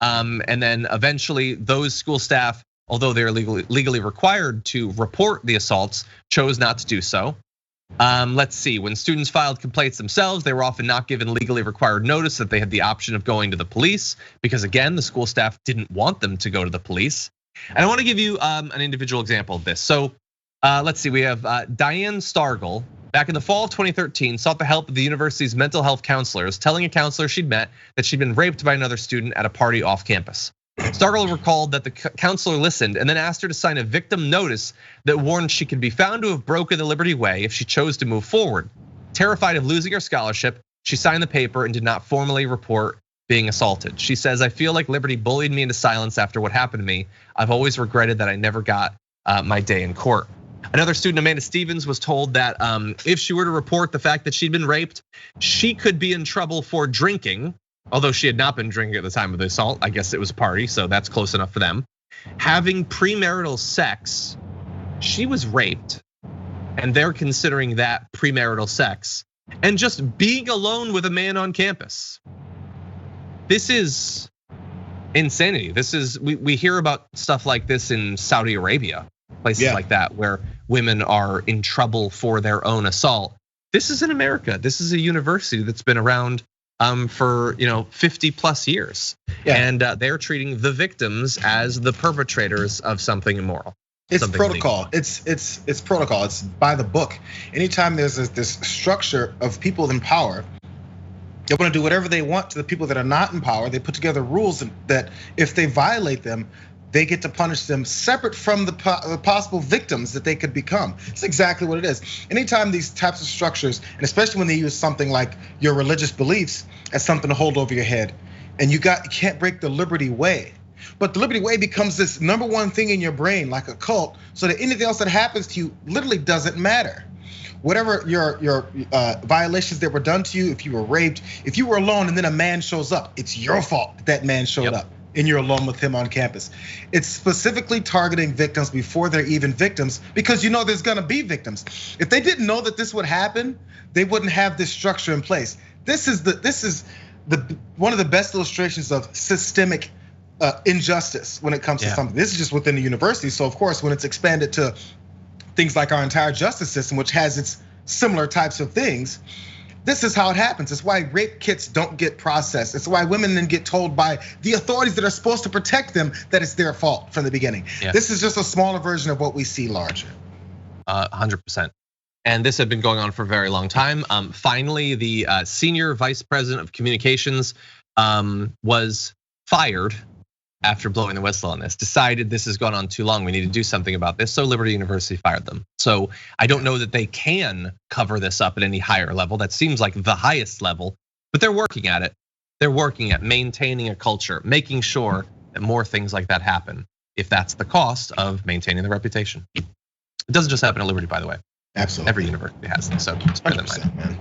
And then eventually those school staff, although they're legally required to report the assaults, chose not to do so. Let's see, when students filed complaints themselves, they were often not given legally required notice that they had the option of going to the police, because again, the school staff didn't want them to go to the police. And I wanna give you an individual example of this. So let's see, we have Diane Stargell, back in the fall of 2013, sought the help of the university's mental health counselors, telling a counselor she'd met that she'd been raped by another student at a party off campus. Stargell recalled that the counselor listened and then asked her to sign a victim notice that warned she could be found to have broken the Liberty Way if she chose to move forward. Terrified of losing her scholarship, she signed the paper and did not formally report being assaulted. She says, "I feel like Liberty bullied me into silence after what happened to me. I've always regretted that I never got my day in court." Another student, Amanda Stevens, was told that if she were to report the fact that she'd been raped, she could be in trouble for drinking. Although she had not been drinking at the time of the assault, I guess it was a party, so that's close enough for them. Having premarital sex, she was raped, and they're considering that premarital sex. And just being alone with a man on campus. This is insanity. This is, we hear about stuff like this in Saudi Arabia, places like that, where women are in trouble for their own assault. This is in America. This is a university that's been around for 50 plus years, and they're treating the victims as the perpetrators of something immoral. It's protocol. It's protocol. It's by the book. Anytime there's this structure of people in power, they want to do whatever they want to the people that are not in power. They put together rules that if they violate them, they get to punish them separate from the possible victims that they could become. It's exactly what it is. Anytime these types of structures, and especially when they use something like your religious beliefs as something to hold over your head, and you can't break the Liberty Way. But the Liberty Way becomes this number one thing in your brain, like a cult, so that anything else that happens to you literally doesn't matter. Whatever your violations that were done to you, if you were raped, if you were alone and then a man shows up, it's your fault that man showed up. And you're alone with him on campus. It's specifically targeting victims before they're even victims, because you know there's gonna be victims. If they didn't know that this would happen, they wouldn't have this structure in place. This is one of the best illustrations of systemic injustice when it comes to something. This is just within the university. So of course, when it's expanded to things like our entire justice system, which has its similar types of things, this is how it happens. It's why rape kits don't get processed. It's why women then get told by the authorities that are supposed to protect them that it's their fault from the beginning. This is just a smaller version of what we see larger. 100%. And this had been going on for a very long time. Finally, the senior vice president of communications was fired after blowing the whistle on this, decided this has gone on too long, we need to do something about this, so Liberty University fired them. So I don't know that they can cover this up at any higher level. That seems like the highest level, but they're working at it. They're working at maintaining a culture, making sure that more things like that happen, if that's the cost of maintaining the reputation. It doesn't just happen at Liberty, by the way. Absolutely. Every university has them, so just bear that in mind.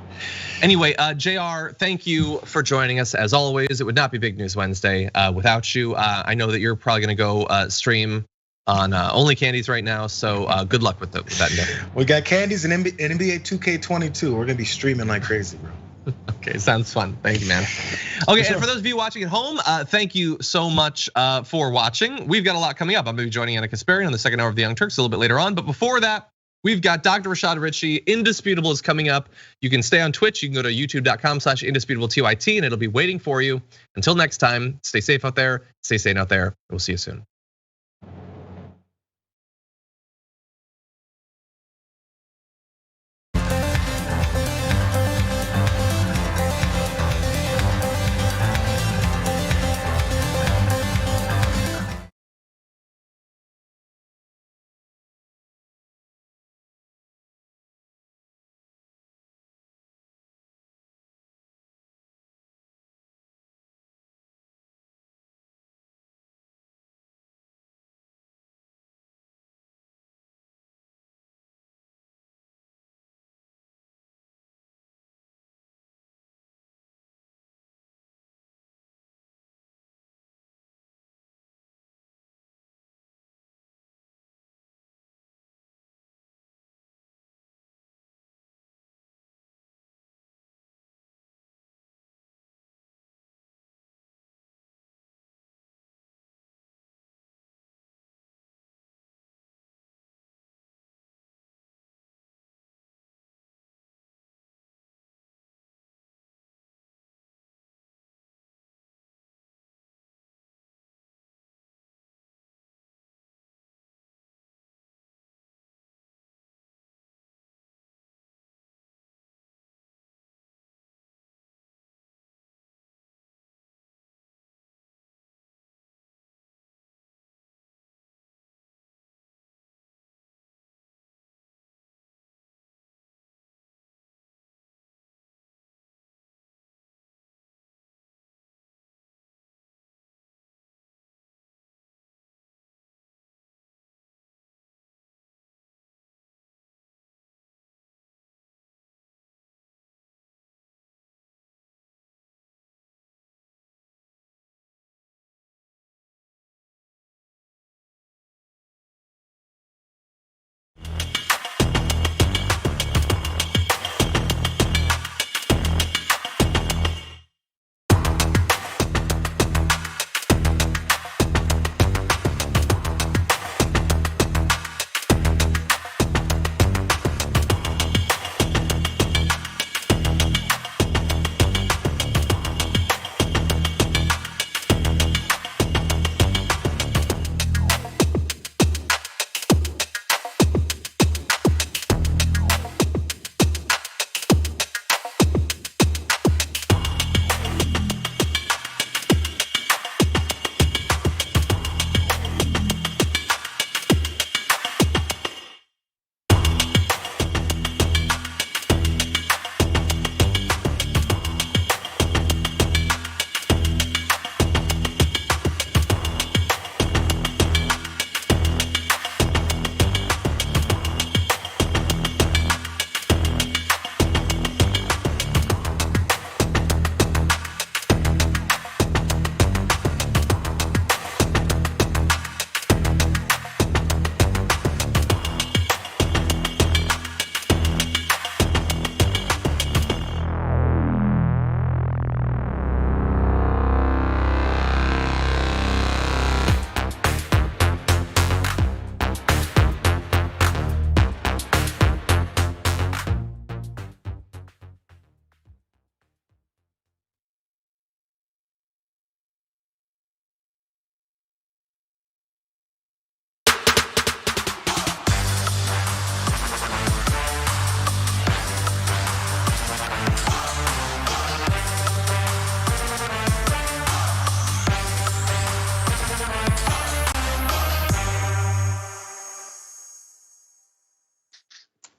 Anyway, JR, thank you for joining us as always. It would not be Big News Wednesday without you. I know that you're probably gonna go stream on Only Candies right now, so good luck with that endeavor. We got Candies and NBA 2K22. We're gonna be streaming like crazy, bro. Okay, sounds fun. Thank you, man. Okay, and for those of you watching at home, thank you so much for watching. We've got a lot coming up. I'm gonna be joining Anna Kasparian on the second hour of the Young Turks a little bit later on, but before that, we've got Dr. Rashad Ritchie, Indisputable is coming up. You can stay on Twitch, you can go to youtube.com/indisputabletoyt and it'll be waiting for you. Until next time, stay safe out there, stay sane out there. We'll see you soon.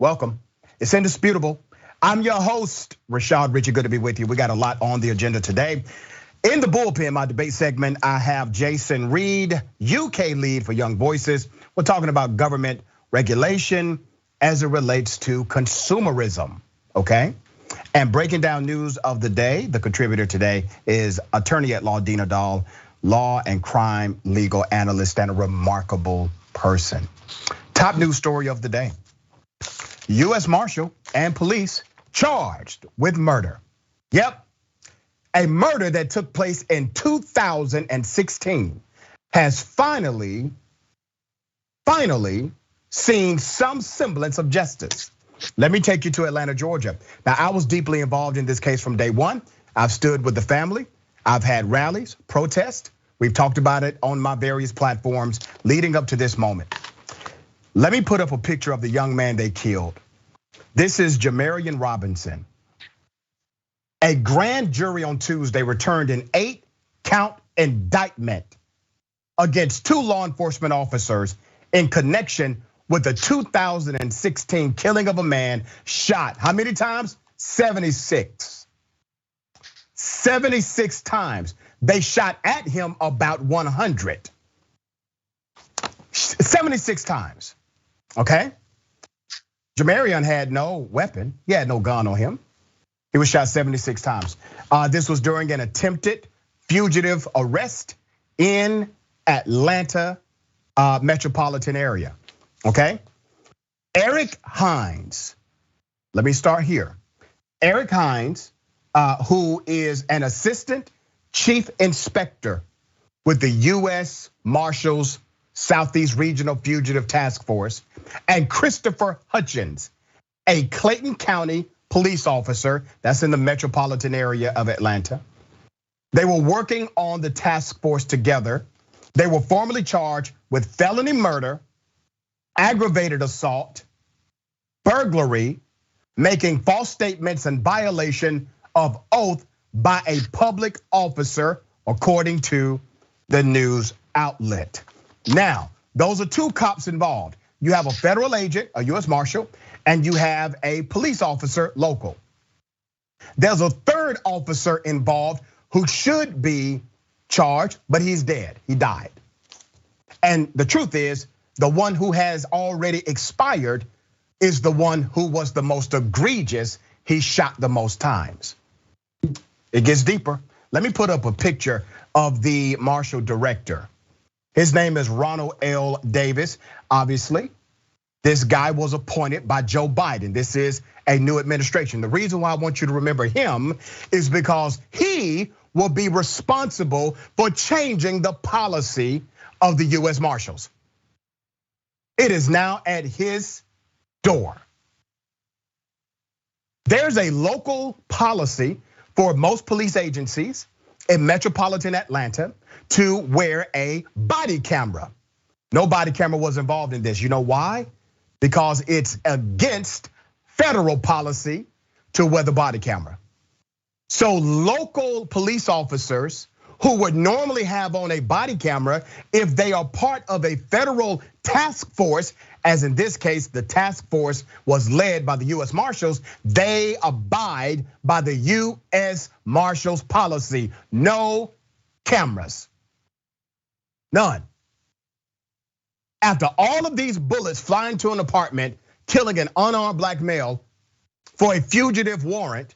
welcome. It's indisputable. I'm your host, Rashad Richey. Good to be with you. We got a lot on the agenda today. In the bullpen, my debate segment, I have Jason Reed, UK lead for Young Voices. We're talking about government regulation as it relates to consumerism, okay? And breaking down news of the day, the contributor today is attorney at law Dina Doll, law and crime legal analyst and a remarkable person. Top news story of the day. US Marshal and police charged with murder. Yep, a murder that took place in 2016 has finally seen some semblance of justice. Let me take you to Atlanta, Georgia. Now, I was deeply involved in this case from day one. I've stood with the family. I've had rallies, protests. We've talked about it on my various platforms leading up to this moment. Let me put up a picture of the young man they killed. This is Jamarian Robinson. A grand jury on Tuesday returned an 8-count indictment against 2 law enforcement officers in connection with the 2016 killing of a man shot. How many times? 76. 76 times. They shot at him about 100. 76 times, okay? Jamarian had no weapon. He had no gun on him. He was shot 76 times. This was during an attempted fugitive arrest in Atlanta metropolitan area, okay? Eric Hines, let me start here. Eric Hines, who is an assistant chief inspector with the US Marshals Southeast Regional Fugitive Task Force, and Christopher Hutchins, a Clayton County police officer that's in the metropolitan area of Atlanta. They were working on the task force together. They were formally charged with felony murder, aggravated assault, burglary, making false statements and violation of oath by a public officer, according to the news outlet. Now, those are 2 cops involved. You have a federal agent, a US Marshal, and you have a police officer local. There's a 3rd officer involved who should be charged, but he's dead, he died. And the truth is, the one who has already expired is the one who was the most egregious. He shot the most times. It gets deeper. Let me put up a picture of the Marshal director. His name is Ronald L. Davis. Obviously, this guy was appointed by Joe Biden. This is a new administration. The reason why I want you to remember him is because he will be responsible for changing the policy of the US Marshals. It is now at his door. There's a local policy for most police agencies in metropolitan Atlanta to wear a body camera. No body camera was involved in this. You know why? Because it's against federal policy to wear the body camera. So local police officers who would normally have on a body camera, if they are part of a federal task force, as in this case, the task force was led by the US Marshals, they abide by the US Marshals policy. No cameras, none. After all of these bullets flying to an apartment, killing an unarmed black male for a fugitive warrant,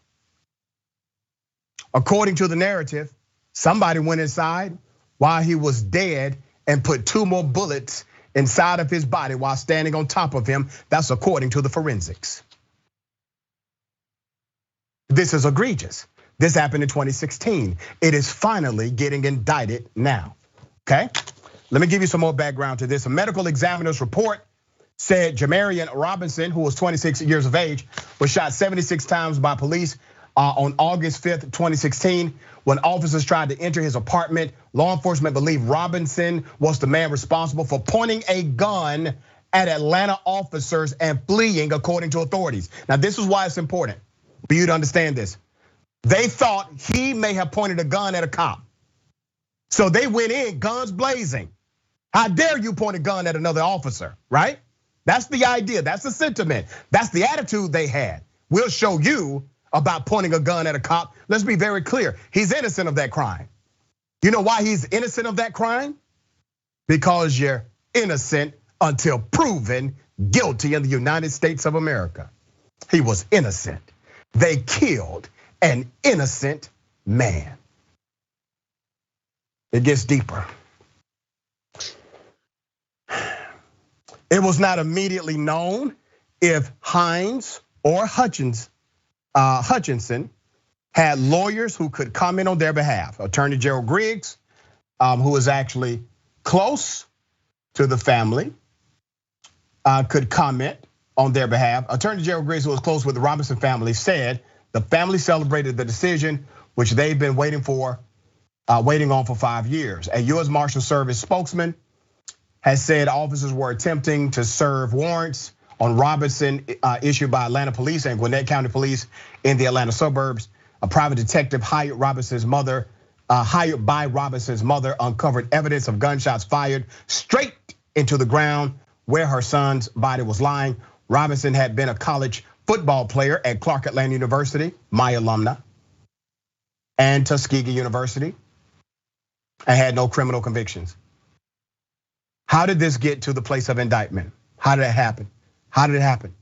according to the narrative, somebody went inside while he was dead and put 2 more bullets inside of his body while standing on top of him. That's according to the forensics. This is egregious. This happened in 2016. It is finally getting indicted now, okay? Let me give you some more background to this. A medical examiner's report said Jamarian Robinson, who was 26 years of age, was shot 76 times by police on August 5th, 2016. When officers tried to enter his apartment, law enforcement believed Robinson was the man responsible for pointing a gun at Atlanta officers and fleeing, according to authorities. Now, this is why it's important for you to understand this. They thought he may have pointed a gun at a cop. So they went in, guns blazing. How dare you point a gun at another officer, right? That's the idea, that's the sentiment, that's the attitude they had. We'll show you about pointing a gun at a cop. Let's be very clear, he's innocent of that crime. You know why he's innocent of that crime? Because you're innocent until proven guilty in the United States of America. He was innocent. They killed an innocent man. It gets deeper. It was not immediately known if Hines or Hutchinson had lawyers who could comment on their behalf. Attorney Gerald Griggs, who is actually close to the family, could comment on their behalf. Attorney Gerald Griggs, who was close with the Robinson family, said the family celebrated the decision, which they've been waiting on for 5 years. A U.S. Marshal Service spokesman has said officers were attempting to serve warrants on Robinson issued by Atlanta police and Gwinnett County police in the Atlanta suburbs. A private detective hired by Robinson's mother uncovered evidence of gunshots fired straight into the ground where her son's body was lying. Robinson had been a college football player at Clark Atlanta University, my alumna, and Tuskegee University, and had no criminal convictions. How did this get to the place of indictment? How did it happen? How did it happen?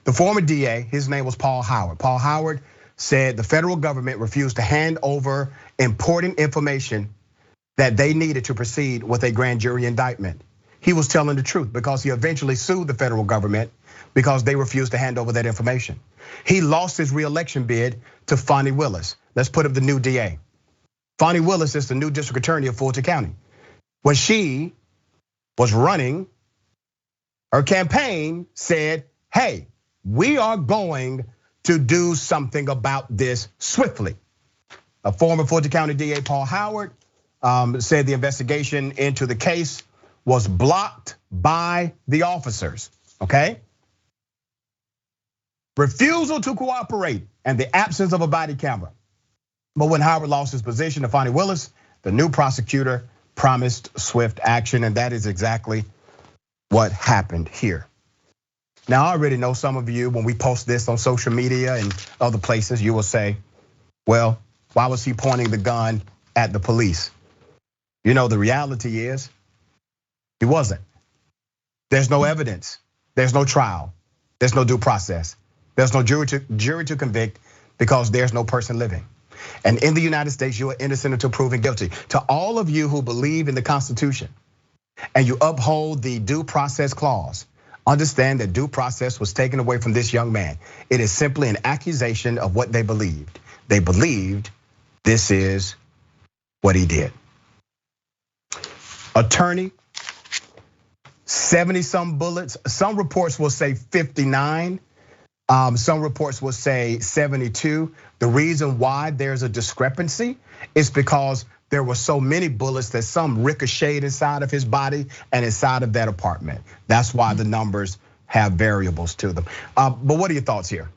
The former DA, his name was Paul Howard. Paul Howard said the federal government refused to hand over important information that they needed to proceed with a grand jury indictment. He was telling the truth because he eventually sued the federal government because they refused to hand over that information. He lost his reelection bid to Fonnie Willis. Let's put up the new DA. Fonnie Willis is the new district attorney of Fulton County. When she was running, her campaign said, hey, we are going to do something about this swiftly. A former Fulton County DA, Paul Howard, said the investigation into the case was blocked by the officers, okay? Refusal to cooperate and the absence of a body camera. But when Howard lost his position to Fonnie Willis, the new prosecutor promised swift action, and that is exactly what happened here. Now, I already know some of you, when we post this on social media and other places, you will say, well, why was he pointing the gun at the police? You know, the reality is, he wasn't. There's no evidence, there's no trial, there's no due process, there's no jury to convict because there's no person living. And in the United States, you are innocent until proven guilty. To all of you who believe in the Constitution and you uphold the due process clause, understand that due process was taken away from this young man. It is simply an accusation of what they believed. They believed this is what he did. Attorney, 70-some bullets. Some reports will say 59. Some reports will say 72. The reason why there's a discrepancy is because there were so many bullets that some ricocheted inside of his body and inside of that apartment. That's why the numbers have variables to them. But what are your thoughts here?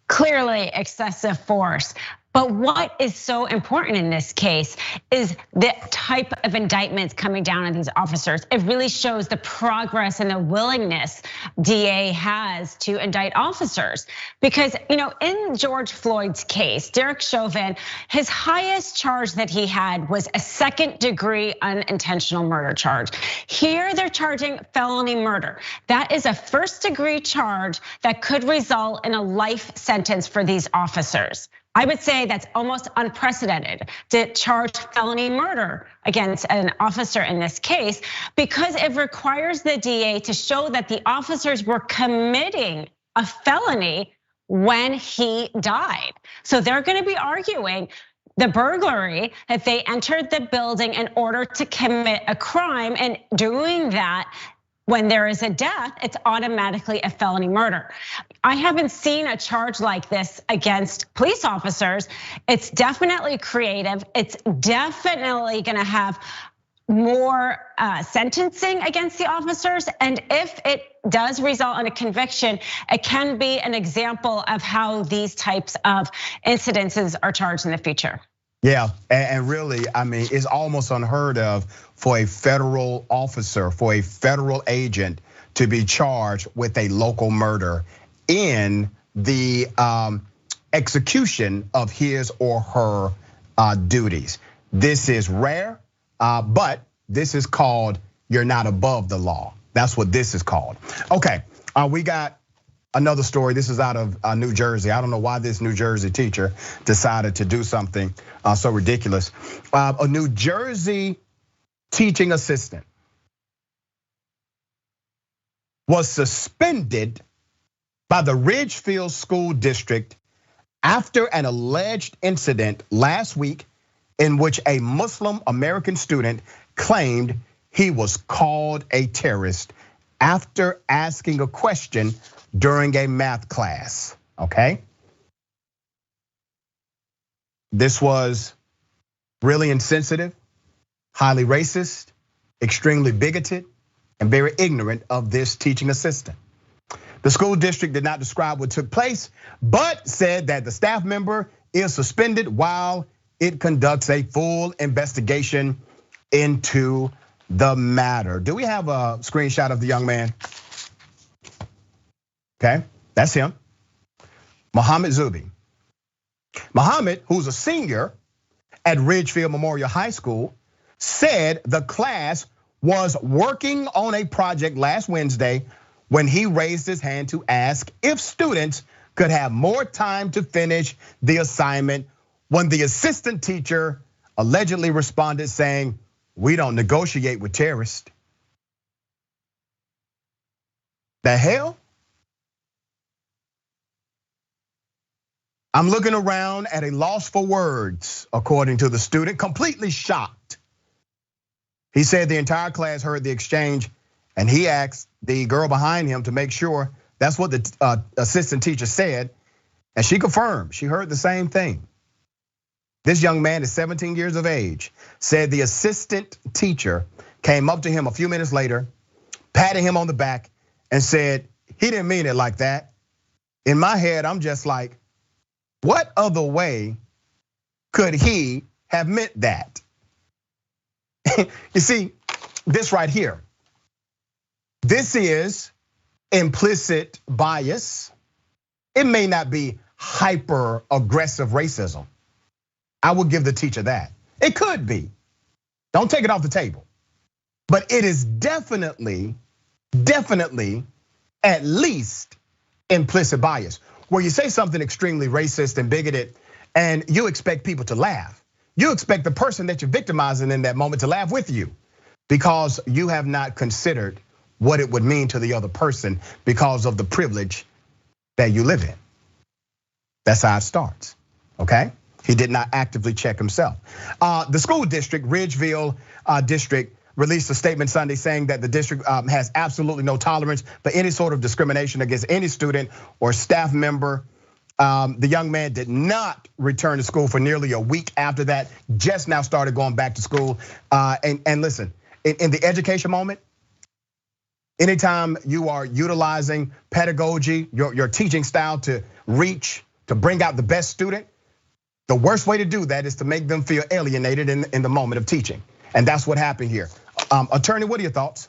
Clearly excessive force. But what is so important in this case is the type of indictments coming down on these officers. It really shows the progress and the willingness DA has to indict officers. Because in George Floyd's case, Derek Chauvin, his highest charge that he had was a second-degree unintentional murder charge. Here they're charging felony murder. That is a first-degree charge that could result in a life sentence for these officers. I would say that's almost unprecedented to charge felony murder against an officer in this case, because it requires the DA to show that the officers were committing a felony when he died. So they're gonna be arguing the burglary, that they entered the building in order to commit a crime, and doing that when there is a death, it's automatically a felony murder. I haven't seen a charge like this against police officers. It's definitely creative. It's definitely gonna have more sentencing against the officers. And if it does result in a conviction, it can be an example of how these types of incidences are charged in the future. Yeah, and really, I mean, it's almost unheard of for a federal officer, for a federal agent to be charged with a local murder in the execution of his or her duties. This is rare, but this is called you're not above the law. That's what this is called. Okay, we got another story. This is out of New Jersey. I don't know why this New Jersey teacher decided to do something so ridiculous. A New Jersey teaching assistant was suspended by the Ridgefield School District after an alleged incident last week in which a Muslim American student claimed he was called a terrorist after asking a question during a math class, okay? This was really insensitive, highly racist, extremely bigoted, and very ignorant of this teaching assistant. The school district did not describe what took place, but said that the staff member is suspended while it conducts a full investigation into the matter. Do we have a screenshot of the young man? Okay, that's him. Muhammad Zubi. Muhammad, who's a senior at Ridgefield Memorial High School, said the class was working on a project last Wednesday when he raised his hand to ask if students could have more time to finish the assignment, when the assistant teacher allegedly responded saying, "We don't negotiate with terrorists." The hell? I'm looking around at a loss for words, according to the student, completely shocked. He said the entire class heard the exchange, and he asked the girl behind him to make sure that's what the assistant teacher said, and she confirmed she heard the same thing. This young man is 17 years of age, said the assistant teacher came up to him a few minutes later, patted him on the back and said, "He didn't mean it like that." In my head, I'm just like, what other way could he have meant that? You see, this right here, this is implicit bias. It may not be hyper aggressive racism. I would give the teacher that. It could be. Don't take it off the table. But it is definitely at least implicit bias, where you say something extremely racist and bigoted and you expect people to laugh. You expect the person that you're victimizing in that moment to laugh with you because you have not considered what it would mean to the other person because of the privilege that you live in. That's how it starts, okay? He did not actively check himself. The school district, Ridgefield District, released a statement Sunday saying that the district has absolutely no tolerance for any sort of discrimination against any student or staff member. The young man did not return to school for nearly a week after that, just now started going back to school. And listen, in the education moment, anytime you are utilizing pedagogy, your teaching style to bring out the best student, the worst way to do that is to make them feel alienated in the moment of teaching. And that's what happened here. Attorney, what are your thoughts?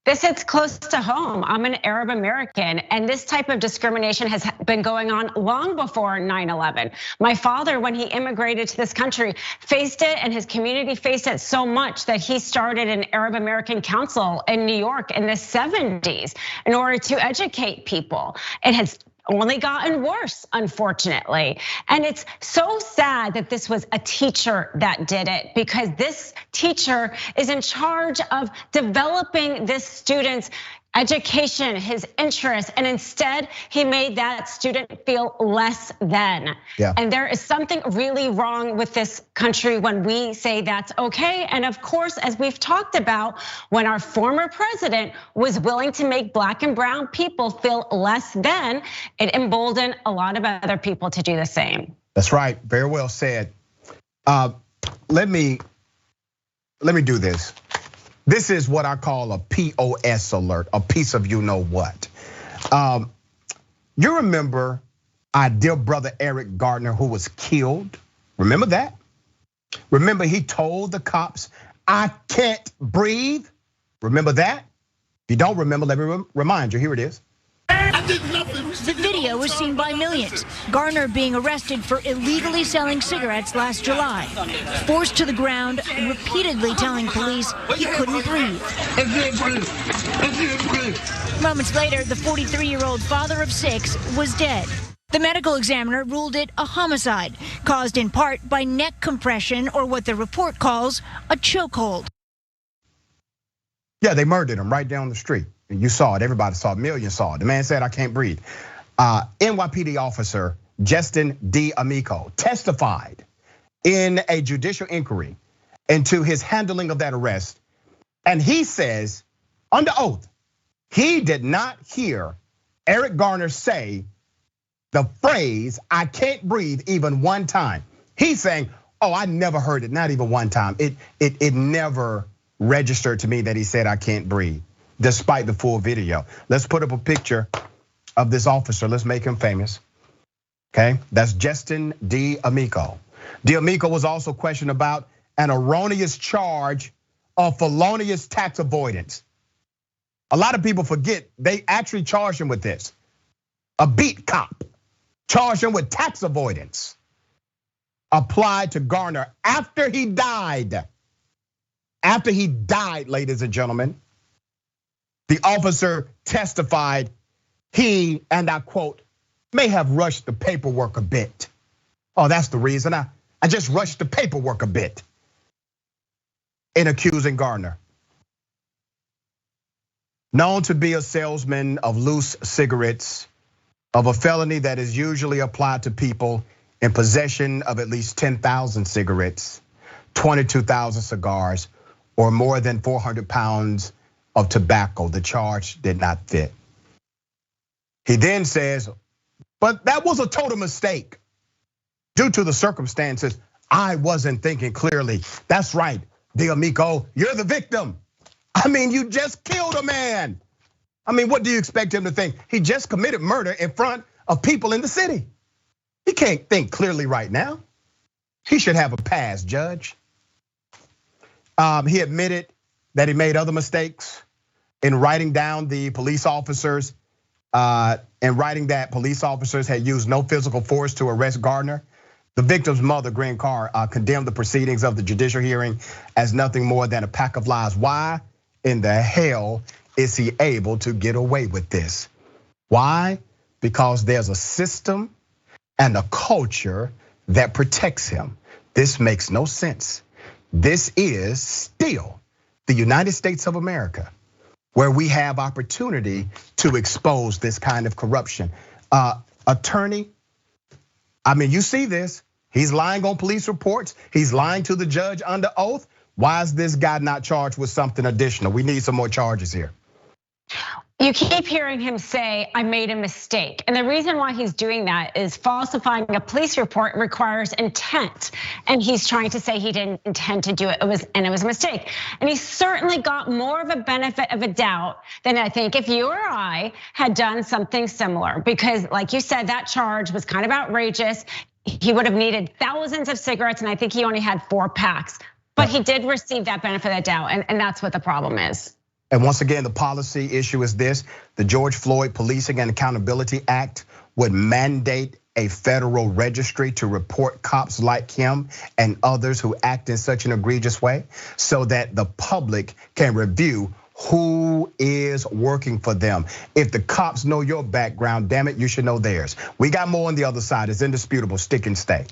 This hits close to home. I'm an Arab American, and this type of discrimination has been going on long before 9/11. My father, when he immigrated to this country, faced it, and his community faced it so much that he started an Arab American Council in New York in the 70s in order to educate people. It has only gotten worse, unfortunately. And it's so sad that this was a teacher that did it, because this teacher is in charge of developing this student's education, his interests, and instead he made that student feel less than. Yeah. And there is something really wrong with this country when we say that's okay. And of course, as we've talked about, when our former president was willing to make Black and brown people feel less than, it emboldened a lot of other people to do the same. That's right, very well said. Let me do this. This is what I call a POS alert, a piece of you know what. You remember our dear brother Eric Garner, who was killed? Remember that? Remember he told the cops, "I can't breathe"? Remember that? If you don't remember, let me remind you, here it is. The video was seen by millions. Garner being arrested for illegally selling cigarettes last July. Forced to the ground, repeatedly telling police he couldn't breathe. Moments later, the 43-year-old father of 6 was dead. The medical examiner ruled it a homicide, caused in part by neck compression or what the report calls a chokehold. Yeah, they murdered him right down the street. You saw it, everybody saw it, millions saw it. The man said, I can't breathe. NYPD officer Justin D'Amico testified in a judicial inquiry into his handling of that arrest. And he says, under oath, he did not hear Eric Garner say the phrase, I can't breathe, even one time. He's saying, oh, I never heard it, not even one time. It never registered to me that he said, I can't breathe, despite the full video. Let's put up a picture of this officer. Let's make him famous. Okay, that's Justin D'Amico. D'Amico was also questioned about an erroneous charge of felonious tax avoidance. A lot of people forget they actually charged him with this. A beat cop charged him with tax avoidance applied to Garner after he died. After he died, ladies and gentlemen, the officer testified he, and I quote, may have rushed the paperwork a bit. Oh, that's the reason. I just rushed the paperwork a bit in accusing Garner. Known to be a salesman of loose cigarettes, of a felony that is usually applied to people in possession of at least 10,000 cigarettes, 22,000 cigars, or more than 400 pounds of tobacco. The charge did not fit. He then says, but that was a total mistake. Due to the circumstances, I wasn't thinking clearly. That's right, D'Amico, you're the victim. I mean, you just killed a man. I mean, what do you expect him to think? He just committed murder in front of people in the city. He can't think clearly right now. He should have a pass, Judge. He admitted that he made other mistakes in writing down the police officers, and writing that police officers had used no physical force to arrest Garner. The victim's mother, Green Carr, condemned the proceedings of the judicial hearing as nothing more than a pack of lies. Why in the hell is he able to get away with this? Why? Because there's a system and a culture that protects him. This makes no sense. This is still the United States of America, where we have opportunity to expose this kind of corruption. Attorney, I mean, you see this. He's lying on police reports. He's lying to the judge under oath. Why is this guy not charged with something additional? We need some more charges here. You keep hearing him say, I made a mistake. And the reason why he's doing that is falsifying a police report requires intent. And he's trying to say he didn't intend to do it, it was a mistake. And he certainly got more of a benefit of a doubt than I think if you or I had done something similar. Because like you said, that charge was kind of outrageous. He would have needed thousands of cigarettes, and I think he only had 4 packs. But he did receive that benefit of the doubt, and that's what the problem is. And once again, the policy issue is this: the George Floyd Policing and Accountability Act would mandate a federal registry to report cops like him and others who act in such an egregious way, so that the public can review who is working for them. If the cops know your background, damn it, you should know theirs. We got more on the other side. It's indisputable. Stick and stay.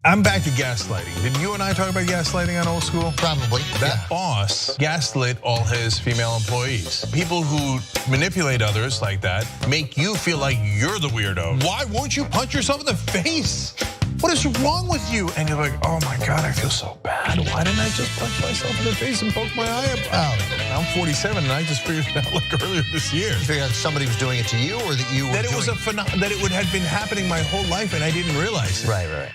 I'm back to gaslighting. Did you and I talk about gaslighting on Old School? Probably. That boss gaslit all his female employees. People who manipulate others like that make you feel like you're the weirdo. Why won't you punch yourself in the face? What is wrong with you? And you're like, oh my God, I feel so bad. Why didn't I just punch myself in the face and poke my eye out? I'm 47 and I just figured it out like earlier this year. You figured out somebody was doing it to you, or that you were that it was that it would have been happening my whole life and I didn't realize it. Right.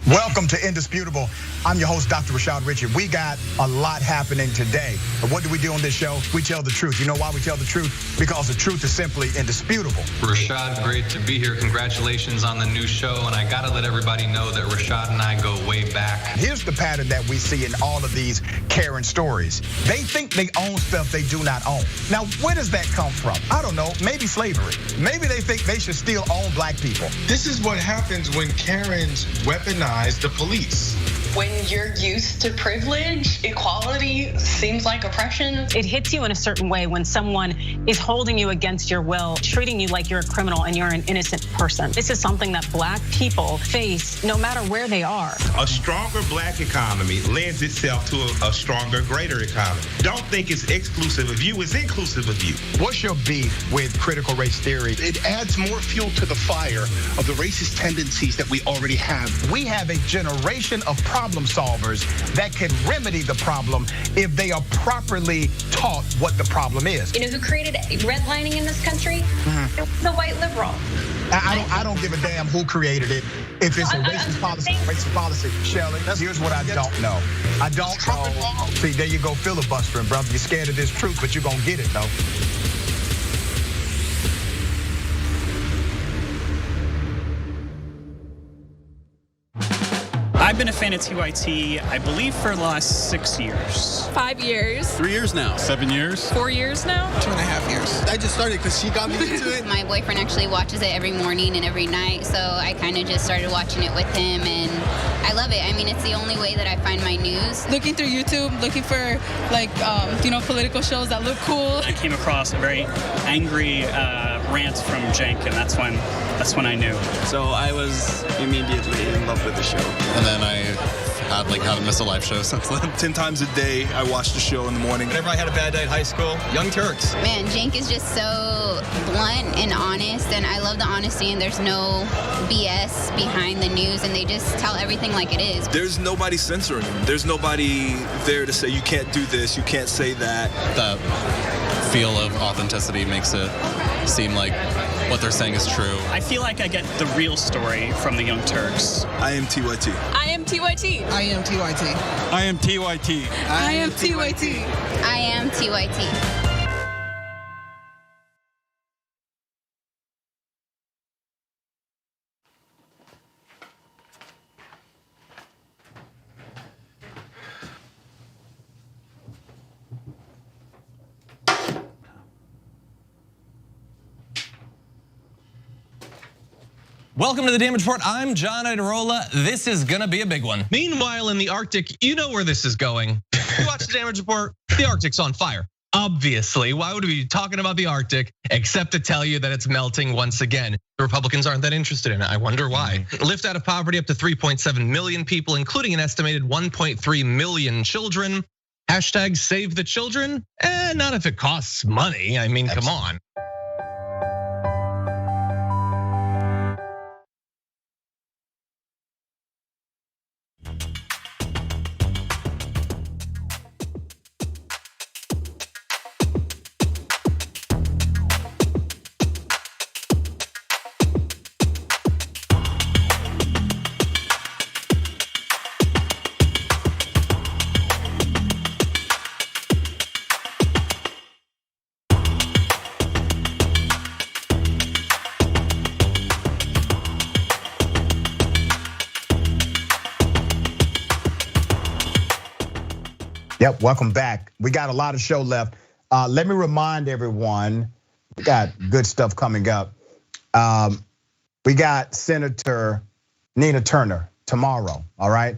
Welcome to Indisputable. I'm your host, Dr. Rashad Richard. We got a lot happening today. But what do we do on this show? We tell the truth. You know why we tell the truth? Because the truth is simply indisputable. Rashad, great to be here. Congratulations on the new show. And I gotta let everybody know that Rashad and I go way back. Here's the pattern that we see in all of these Karen stories. They think they own stuff they do not own. Now, where does that come from? I don't know, maybe slavery. Maybe they think they should still own black people. This is what happens when Karens weaponize the police. When you're used to privilege, equality seems like oppression. It hits you in a certain way when someone is holding you against your will, treating you like you're a criminal and you're an innocent person. This is something that black people face no matter where they are. A stronger black economy lends itself to a stronger, greater economy. Don't think it's exclusive of you, it's inclusive of you. What's your beef with critical race theory? It adds more fuel to the fire of the racist tendencies that we already have. We have a generation of problem solvers that can remedy the problem if they are properly taught what the problem is. You know who created redlining in this country? It was the white liberal. I don't give a damn who created it. If it's a racist policy, Shelley, here's what I don't know. I don't know. See, there you go filibustering, brother. You're scared of this truth, but you're gonna get it, though. I've been a fan of TYT, I believe, for the last 6 years. 5 years. 3 years now. 7 years. 4 years now. 2.5 years. I just started because she got me into it. My boyfriend actually watches it every morning and every night, so I kind of just started watching it with him, and I love it. I mean, it's the only way that I find my news. Looking through YouTube, looking for political shows that look cool. I came across a very angry rant from Cenk, and that's when I knew. So I was immediately in love with the show. And then I haven't missed a live show since then. 10 times a day, I watched the show in the morning. Whenever I had a bad day at high school, Young Turks. Man, Cenk is just so blunt and honest, and I love the honesty, and there's no BS behind the news, and they just tell everything like it is. There's nobody censoring them. There's nobody there to say, you can't do this, you can't say that. That feel of authenticity makes it seem like what they're saying is true. I feel like I get the real story from the Young Turks. I am TYT. I am TYT. I am TYT. I am TYT. I am TYT. I am TYT. Welcome to the Damage Report. I'm John Idarola. This is gonna be a big one. Meanwhile, in the Arctic, you know where this is going. You watch the Damage Report, the Arctic's on fire. Obviously, why would we be talking about the Arctic except to tell you that it's melting once again? The Republicans aren't that interested in it. I wonder why. Lift out of poverty up to 3.7 million people, including an estimated 1.3 million children. Hashtag save the children? Not if it costs money. I mean, come on. Yep, welcome back. We got a lot of show left. Let me remind everyone, we got good stuff coming up. We got Senator Nina Turner tomorrow, all right?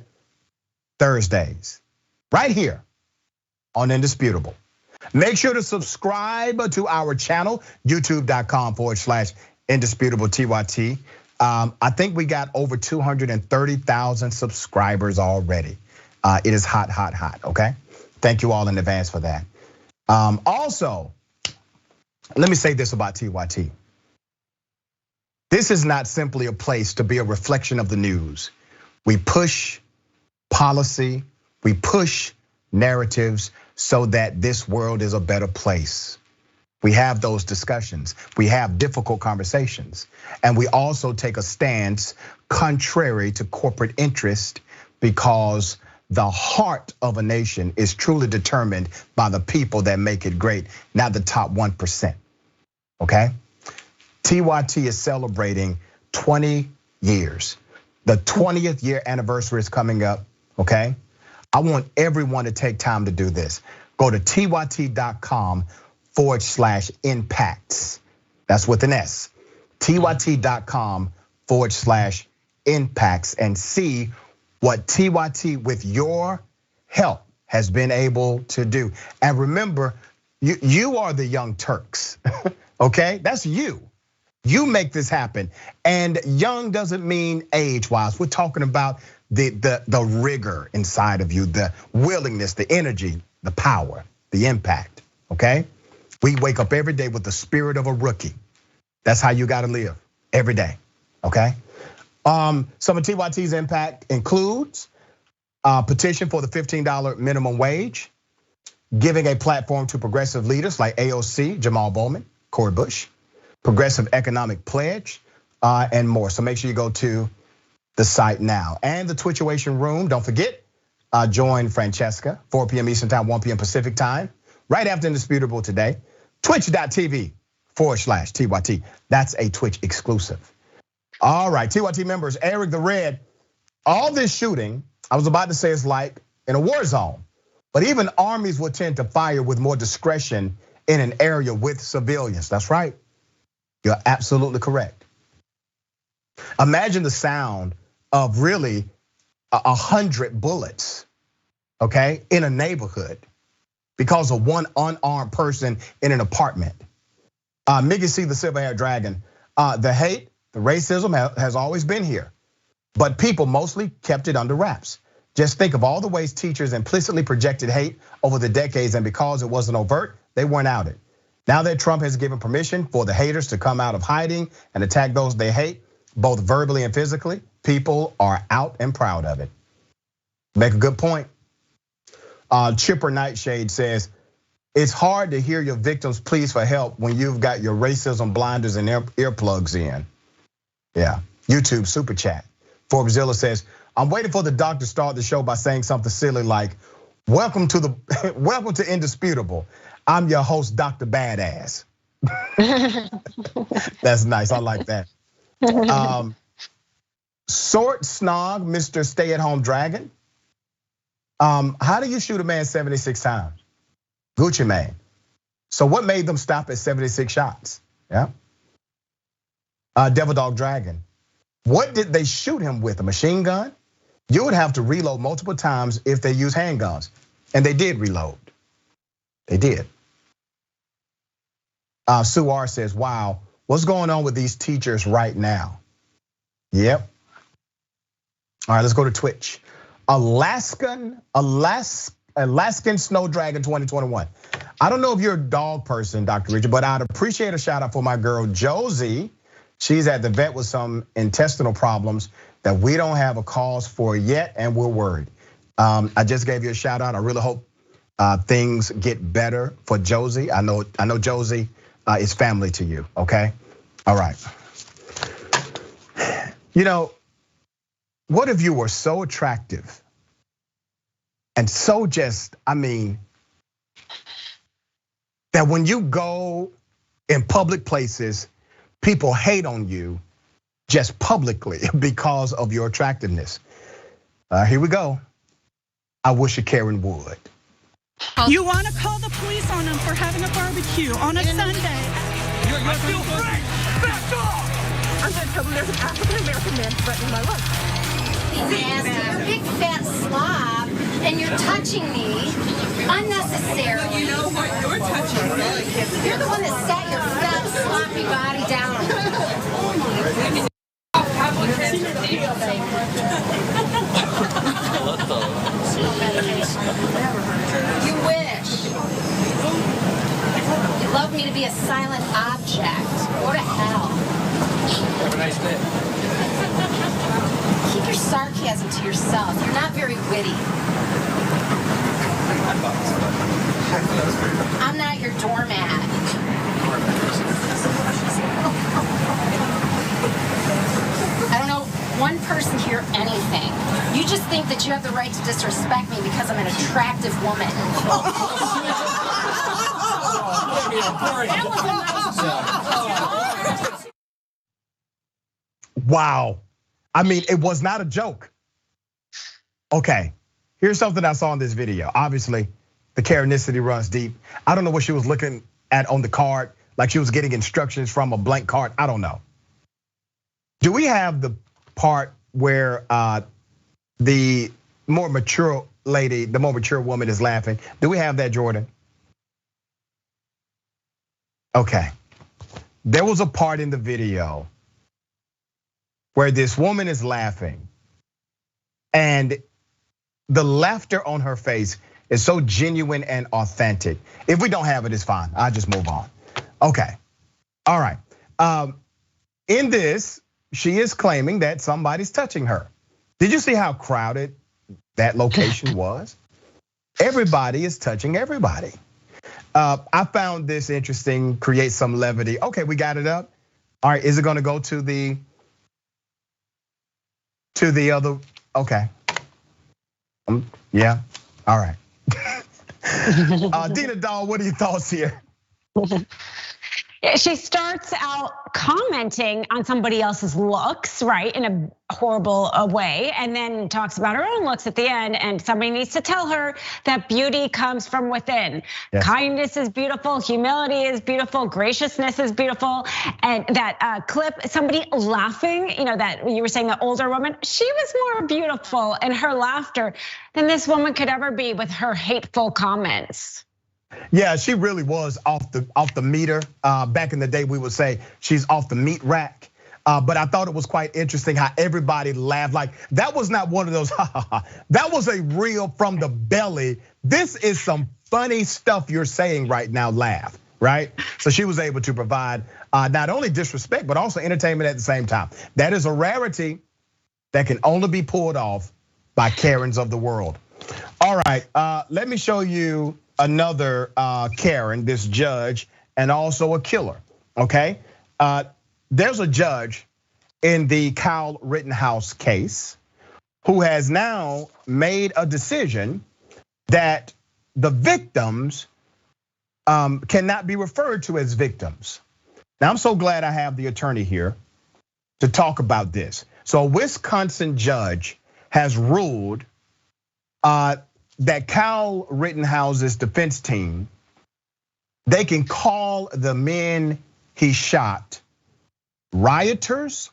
Thursdays, right here on Indisputable. Make sure to subscribe to our channel, youtube.com/indisputable TYT. I think we got over 230,000 subscribers already. It is hot, hot, hot, okay? Thank you all in advance for that. Also, let me say this about TYT. This is not simply a place to be a reflection of the news. We push policy, we push narratives so that this world is a better place. We have those discussions. We have difficult conversations. And we also take a stance contrary to corporate interest, because the heart of a nation is truly determined by the people that make it great, not the top 1%, okay? TYT is celebrating 20 years. The 20th year anniversary is coming up, okay? I want everyone to take time to do this. Go to tyt.com/impacts. That's with an S. tyt.com/impacts, and see what TYT with your help has been able to do. And remember, you are the young Turks, okay? That's you. You make this happen. And young doesn't mean age-wise. We're talking about the rigor inside of you, the willingness, the energy, the power, the impact, okay? We wake up every day with the spirit of a rookie. That's how you gotta live every day, okay? Some of TYT's impact includes a petition for the $15 minimum wage, giving a platform to progressive leaders like AOC, Jamal Bowman, Cori Bush, Progressive Economic Pledge, and more. So make sure you go to the site now. And the Twitchuation Room, don't forget, join Francesca, 4 p.m. Eastern Time, 1 p.m. Pacific Time, right after Indisputable today, twitch.tv/TYT. That's a Twitch exclusive. All right, TYT members, Eric the Red, all this shooting, I was about to say it's like in a war zone, but even armies will tend to fire with more discretion in an area with civilians. That's right, you're absolutely correct. Imagine the sound of really 100 bullets, okay, in a neighborhood because of one unarmed person in an apartment. Miggy C, the silver-haired dragon, the hate, the racism has always been here, but people mostly kept it under wraps. Just think of all the ways teachers implicitly projected hate over the decades, and because it wasn't overt, they weren't outed. Now that Trump has given permission for the haters to come out of hiding and attack those they hate, both verbally and physically, people are out and proud of it. Make a good point. Chipper Nightshade says, it's hard to hear your victims' pleas for help when you've got your racism blinders and earplugs in. Yeah, YouTube super chat. Forbesilla says, I'm waiting for the doc to start the show by saying something silly like, welcome to Indisputable. I'm your host, Dr. Badass. That's nice, I like that. Sort Snog, Mr. Stay-at-home Dragon. How do you shoot a man 76 times? Gucci Mane. So what made them stop at 76 shots? Yeah. Devil Dog Dragon. What did they shoot him with, a machine gun? You would have to reload multiple times if they use handguns. And they did reload, they did. Sue R says, wow, what's going on with these teachers right now? Yep. All right, let's go to Twitch. Alaskan Snow Dragon 2021. I don't know if you're a dog person, Dr. Richard, but I'd appreciate a shout out for my girl, Josie. She's at the vet with some intestinal problems that we don't have a cause for yet, and we're worried. I just gave you a shout out. I really hope things get better for Josie. I know Josie is family to you, okay? All right. You know, what if you were so attractive and so just, I mean, that when you go in public places, people hate on you just publicly because of your attractiveness. Here we go. I wish a Karen would. You want to call the police on them for having a barbecue on a Sunday? You're still free. Back off! I'm going to tell them there's an African-American man threatening my life. Nasty, you're a big fat slob, and you're touching me unnecessarily. You know what? You're touching me. You're the one that sat your fat, sloppy body down. You wish. You'd love me to be a silent object. Go to hell. Have a nice day. Keep your sarcasm to yourself. You're not very witty. I'm not your doormat. one person hear anything. You just think that you have the right to disrespect me because I'm an attractive woman. Wow. I mean, it was not a joke. Okay, here's something I saw in this video. Obviously, the Karenicity runs deep. I don't know what she was looking at on the card, like she was getting instructions from a blank card. I don't know. Do we have the part where the more mature lady, the more mature woman is laughing? Do we have that, Jordan? Okay. There was a part in the video where this woman is laughing, and the laughter on her face is so genuine and authentic. If we don't have it, it's fine. I'll just move on. Okay. All right. In this, she is claiming that somebody's touching her. Did you see how crowded that location was? Everybody is touching everybody. I found this interesting, create some levity. Okay, we got it up. All right, is it gonna go to the other? Okay. Yeah, all right. Dina Doll, what are your thoughts here? She starts out commenting on somebody else's looks, right, in a horrible way, and then talks about her own looks at the end. And somebody needs to tell her that beauty comes from within. Yes. Kindness is beautiful, humility is beautiful, graciousness is beautiful. And that clip, somebody laughing, that you were saying, the older woman, she was more beautiful in her laughter than this woman could ever be with her hateful comments. Yeah, she really was off the meter. Back in the day, we would say she's off the meat rack. But I thought it was quite interesting how everybody laughed. Like, that was not one of those, that was a real from the belly. This is some funny stuff you're saying right now, laugh, right? So she was able to provide not only disrespect, but also entertainment at the same time. That is a rarity that can only be pulled off by Karens of the world. All right, let me show you another Karen, this judge, and also a killer, okay? There's a judge in the Kyle Rittenhouse case who has now made a decision that the victims cannot be referred to as victims. Now, I'm so glad I have the attorney here to talk about this. So a Wisconsin judge has ruled that Kyle Rittenhouse's defense team, they can call the men he shot rioters,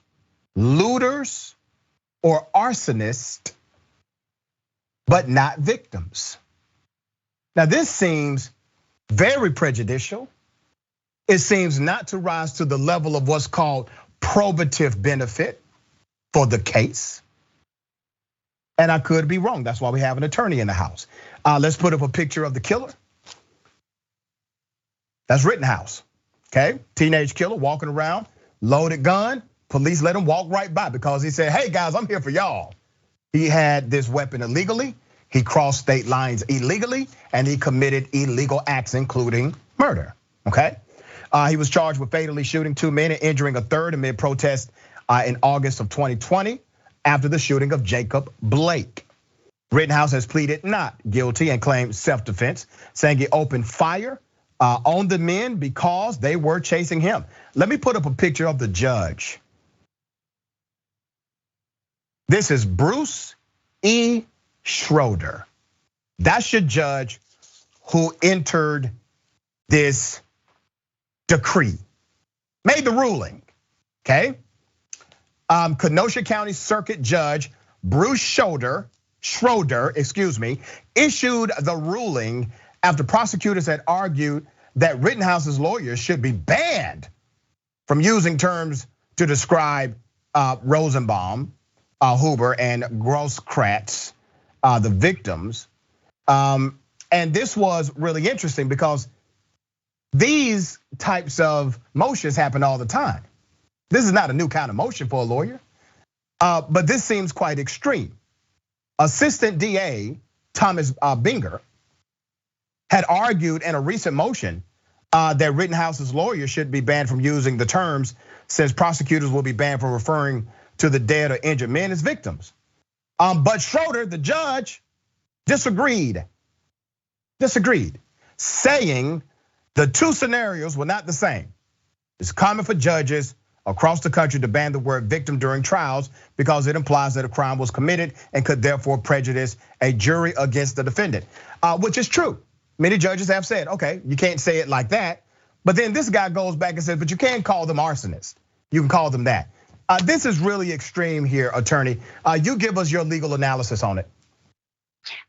looters, or arsonists, but not victims. Now, this seems very prejudicial. It seems not to rise to the level of what's called probative benefit for the case. And I could be wrong. That's why we have an attorney in the house. Let's put up a picture of the killer. That's Rittenhouse, okay? Teenage killer walking around, loaded gun. Police let him walk right by because he said, hey guys, I'm here for y'all. He had this weapon illegally. He crossed state lines illegally, and he committed illegal acts, including murder, okay? He was charged with fatally shooting 2 men and injuring a third amid protest in August of 2020. After the shooting of Jacob Blake. Rittenhouse has pleaded not guilty and claimed self-defense, saying he opened fire on the men because they were chasing him. Let me put up a picture of the judge. This is Bruce E. Schroeder. That's your judge who entered this decree, made the ruling, okay? Kenosha County Circuit Judge Bruce Schroeder, issued the ruling after prosecutors had argued that Rittenhouse's lawyers should be banned from using terms to describe Rosenbaum, Huber, and Grosskratz, the victims. And this was really interesting because these types of motions happen all the time. This is not a new kind of motion for a lawyer, but this seems quite extreme. Assistant DA Thomas Binger had argued in a recent motion that Rittenhouse's lawyers should be banned from using the terms, says prosecutors will be banned from referring to the dead or injured men as victims. But Schroeder, the judge, disagreed, saying the two scenarios were not the same. It's common for judges across the country to ban the word victim during trials because it implies that a crime was committed and could therefore prejudice a jury against the defendant, which is true. Many judges have said, okay, you can't say it like that. But then this guy goes back and says, but you can't call them arsonists. You can call them that. This is really extreme here, attorney. You give us your legal analysis on it.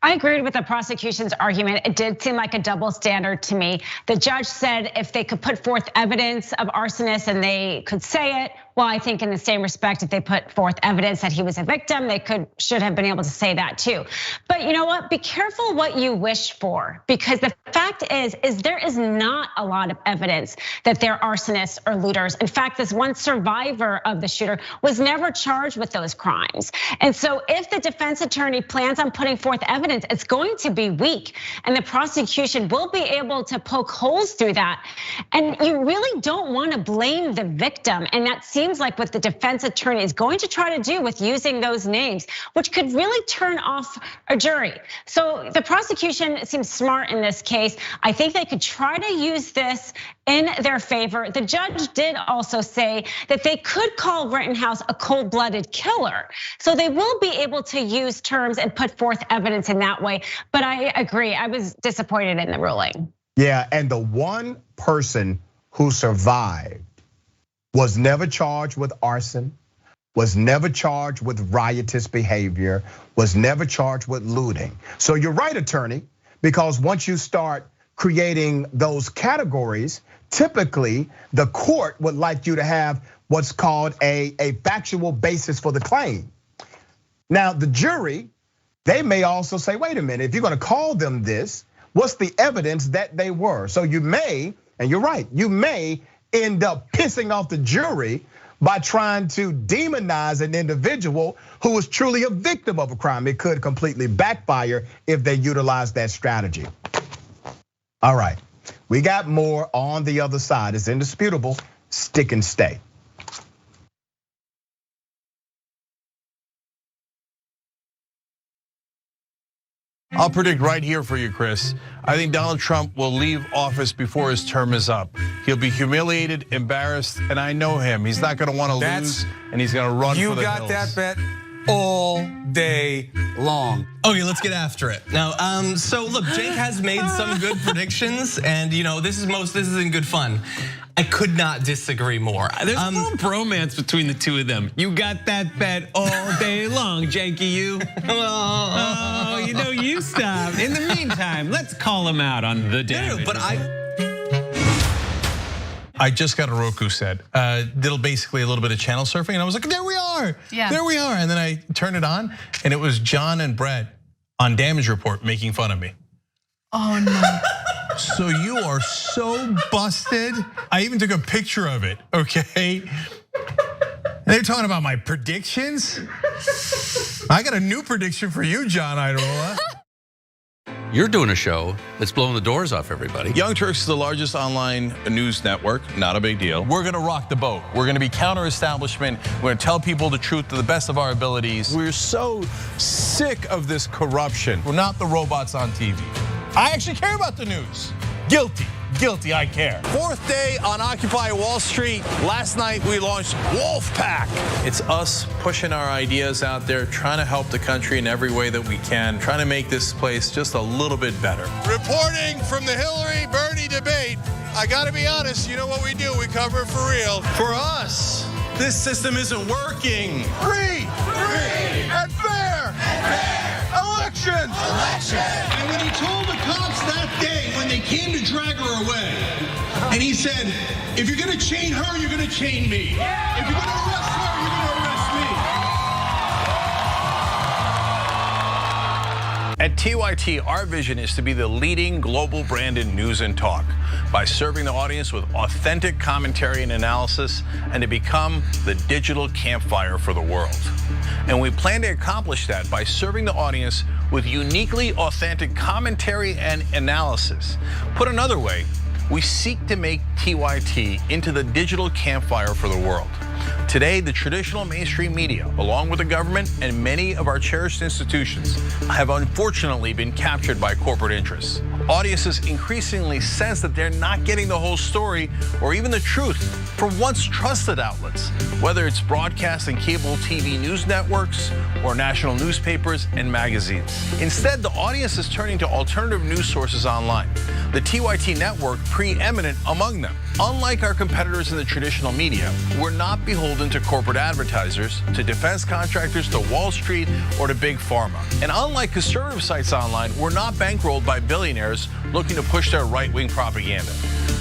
I agreed with the prosecution's argument. It did seem like a double standard to me. The judge said if they could put forth evidence of arsonists and they could say it, well, I think in the same respect, if they put forth evidence that he was a victim, they should have been able to say that too. But you know what? Be careful what you wish for, because the fact is there is not a lot of evidence that they're arsonists or looters. In fact, this one survivor of the shooter was never charged with those crimes. And so if the defense attorney plans on putting forth evidence, it's going to be weak, and the prosecution will be able to poke holes through that. And you really don't want to blame the victim, and that seems like what the defense attorney is going to try to do with using those names, which could really turn off a jury. So the prosecution seems smart in this case. I think they could try to use this in their favor. The judge did also say that they could call Rittenhouse a cold-blooded killer. So they will be able to use terms and put forth evidence in that way. But I agree, I was disappointed in the ruling. Yeah, and the one person who survived was never charged with arson, was never charged with riotous behavior, was never charged with looting. So you're right, attorney, because once you start creating those categories, typically the court would like you to have what's called a factual basis for the claim. Now, the jury, they may also say, wait a minute, if you're gonna call them this, what's the evidence that they were? So you may, and you're right, you may end up pissing off the jury by trying to demonize an individual who was truly a victim of a crime. It could completely backfire if they utilize that strategy. All right, we got more on the other side. It's indisputable. Stick and stay. I'll predict right here for you, Chris. I think Donald Trump will leave office before his term is up. He'll be humiliated, embarrassed, and I know him. He's not gonna wanna lose, and he's gonna run for the hills. You got that bet all day long. Okay, let's get after it. Now, so look, Jake has made some good predictions, and this is in good fun. I could not disagree more. There's a little bromance between the two of them. You got that bet all day long, Janky, you. Oh, you stop. In the meantime, let's call him out on the damage. No, but I just got a Roku set. Did basically a little bit of channel surfing, and I was like, there we are. Yeah. There we are. And then I turned it on, and it was John and Brett on Damage Report making fun of me. Oh no. So you are so busted. I even took a picture of it, okay? And they're talking about my predictions. I got a new prediction for you, John Idarola. You're doing a show that's blowing the doors off everybody. Young Turks is the largest online news network, not a big deal. We're gonna rock the boat. We're gonna be counter-establishment. We're gonna tell people the truth to the best of our abilities. We're so sick of this corruption. We're not the robots on TV. I actually care about the news. Guilty, I care. Fourth day on Occupy Wall Street. Last night we launched Wolfpack. It's us pushing our ideas out there, trying to help the country in every way that we can, trying to make this place just a little bit better. Reporting from the Hillary-Bernie debate, I gotta be honest, you know what we do, we cover it for real. For us, this system isn't working. Free and fair elections. And when he told the cops that day, when they came to drag her away, and he said, if you're gonna chain her, you're gonna chain me. If you're gonna arrest her, you're gonna arrest me. At TYT, our vision is to be the leading global brand in news and talk by serving the audience with authentic commentary and analysis, and to become the digital campfire for the world. And we plan to accomplish that by serving the audience with uniquely authentic commentary and analysis. Put another way, we seek to make TYT into the digital campfire for the world. Today, the traditional mainstream media, along with the government and many of our cherished institutions, have unfortunately been captured by corporate interests. Audiences increasingly sense that they're not getting the whole story or even the truth from once trusted outlets, whether it's broadcast and cable TV news networks or national newspapers and magazines. Instead, the audience is turning to alternative news sources online, the TYT network preeminent among them. Unlike our competitors in the traditional media, we're not beholden to corporate advertisers, to defense contractors, to Wall Street, or to big pharma. And unlike conservative sites online, we're not bankrolled by billionaires looking to push their right-wing propaganda.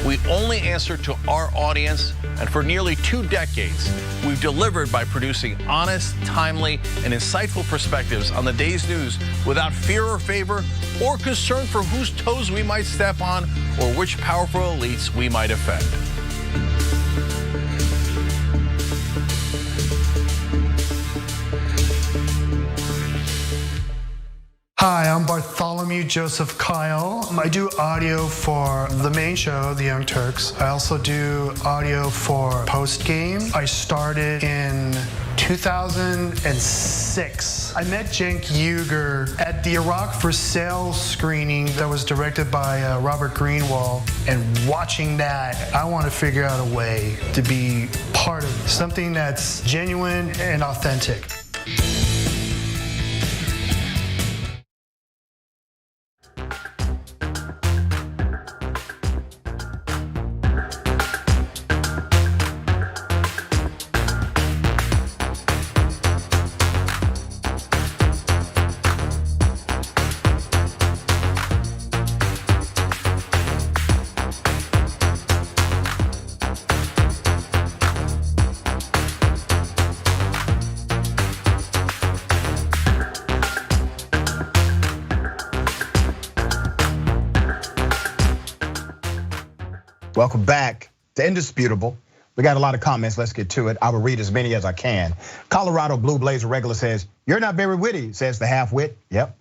We only answer to our audience, and for nearly 2 decades, we've delivered by producing honest, timely, and insightful perspectives on the day's news without fear or favor or concern for whose toes we might step on or which powerful elites we might offend. Hi, I'm Bartholomew Joseph Kyle. I do audio for the main show, The Young Turks. I also do audio for Post Game. I started in 2006. I met Cenk Uygur at the Iraq for Sale screening that was directed by Robert Greenwald. And watching that, I want to figure out a way to be part of something that's genuine and authentic. Welcome back to Indisputable. We got a lot of comments, let's get to it. I will read as many as I can. Colorado Blue Blazer Regular says, "You're not very witty," says the half-wit, yep.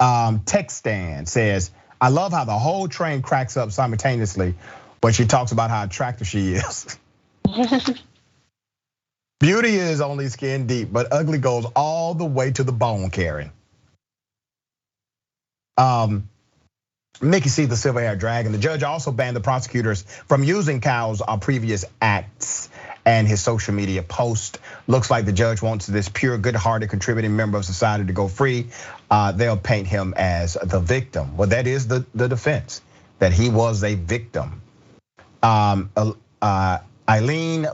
Textan says, "I love how the whole train cracks up simultaneously when she talks about how attractive she is." Beauty is only skin deep, but ugly goes all the way to the bone, Karen. Mickey C, the silver-haired dragon. The judge also banned the prosecutors from using Kyle's previous acts and his social media post. Looks like the judge wants this pure, good-hearted, contributing member of society to go free. They'll paint him as the victim. Well, that is the defense, that he was a victim. Eileen,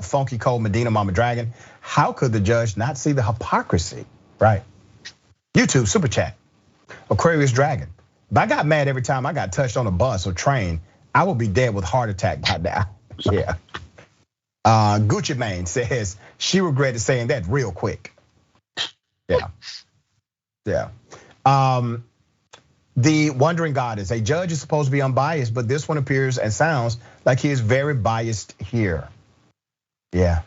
Funky Cold, Medina, Mama Dragon. How could the judge not see the hypocrisy? Right. YouTube, super chat. Aquarius Dragon. If I got mad every time I got touched on a bus or train, I would be dead with heart attack by now. Yeah. Gucci Mane says she regretted saying that real quick. Yeah. Yeah. The Wondering Goddess. A judge is supposed to be unbiased, but this one appears and sounds like he is very biased here. Yeah.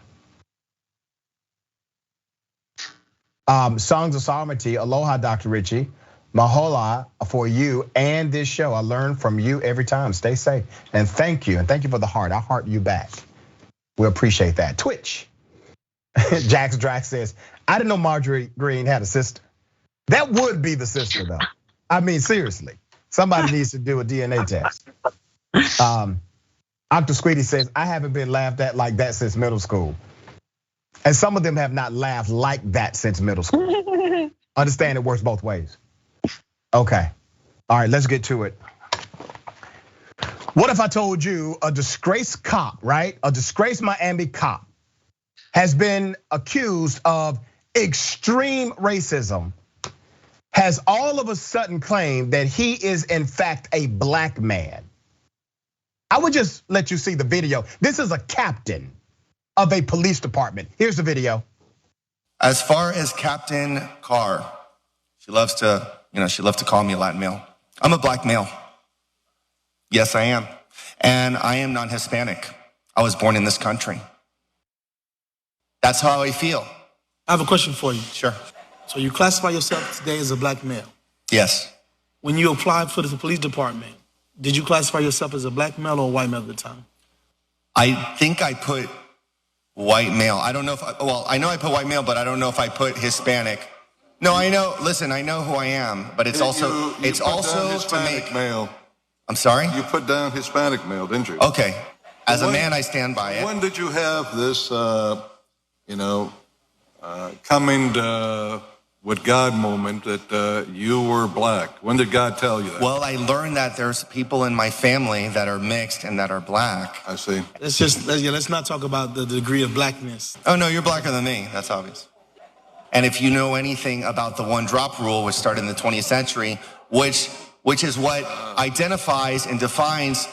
Songs of Sovereignty. Aloha, Dr. Richie. Mahola for you and this show. I learn from you every time. Stay safe and thank you for the heart. I heart you back. We appreciate that. Twitch. Jax Drax says, "I didn't know Marjorie Green had a sister." That would be the sister though. I mean, seriously, somebody needs to do a DNA test. Dr. Squeedy says, "I haven't been laughed at like that since middle school." And some of them have not laughed like that since middle school. Understand it works both ways. Okay, all right, let's get to it. What if I told you a disgraced cop, right? A disgraced Miami cop has been accused of extreme racism, has all of a sudden claimed that he is in fact a black man. I would just let you see the video. This is a captain of a police department. Here's the video. As far as Captain Carr, she loves to call me a Latin male. I'm a black male. Yes, I am. And I am non-Hispanic. I was born in this country. That's how I feel. I have a question for you. Sure. So you classify yourself today as a black male? Yes. When you applied for the police department, did you classify yourself as a black male or a white male at the time? I think I put white male. I don't know if, I know I put white male, but I don't know if I put Hispanic. No, I know, listen, I know who I am, but it's also, it's also to make. Male. I'm sorry? You put down Hispanic male, didn't you? Okay, as a man, I stand by it. When did you have this, coming with God moment that you were black? When did God tell you that? Well, I learned that there's people in my family that are mixed and that are black. I see. Let's not talk about the degree of blackness. Oh no, you're blacker than me, that's obvious. And if you know anything about the one drop rule, which started in the 20th century, which is what identifies and defines,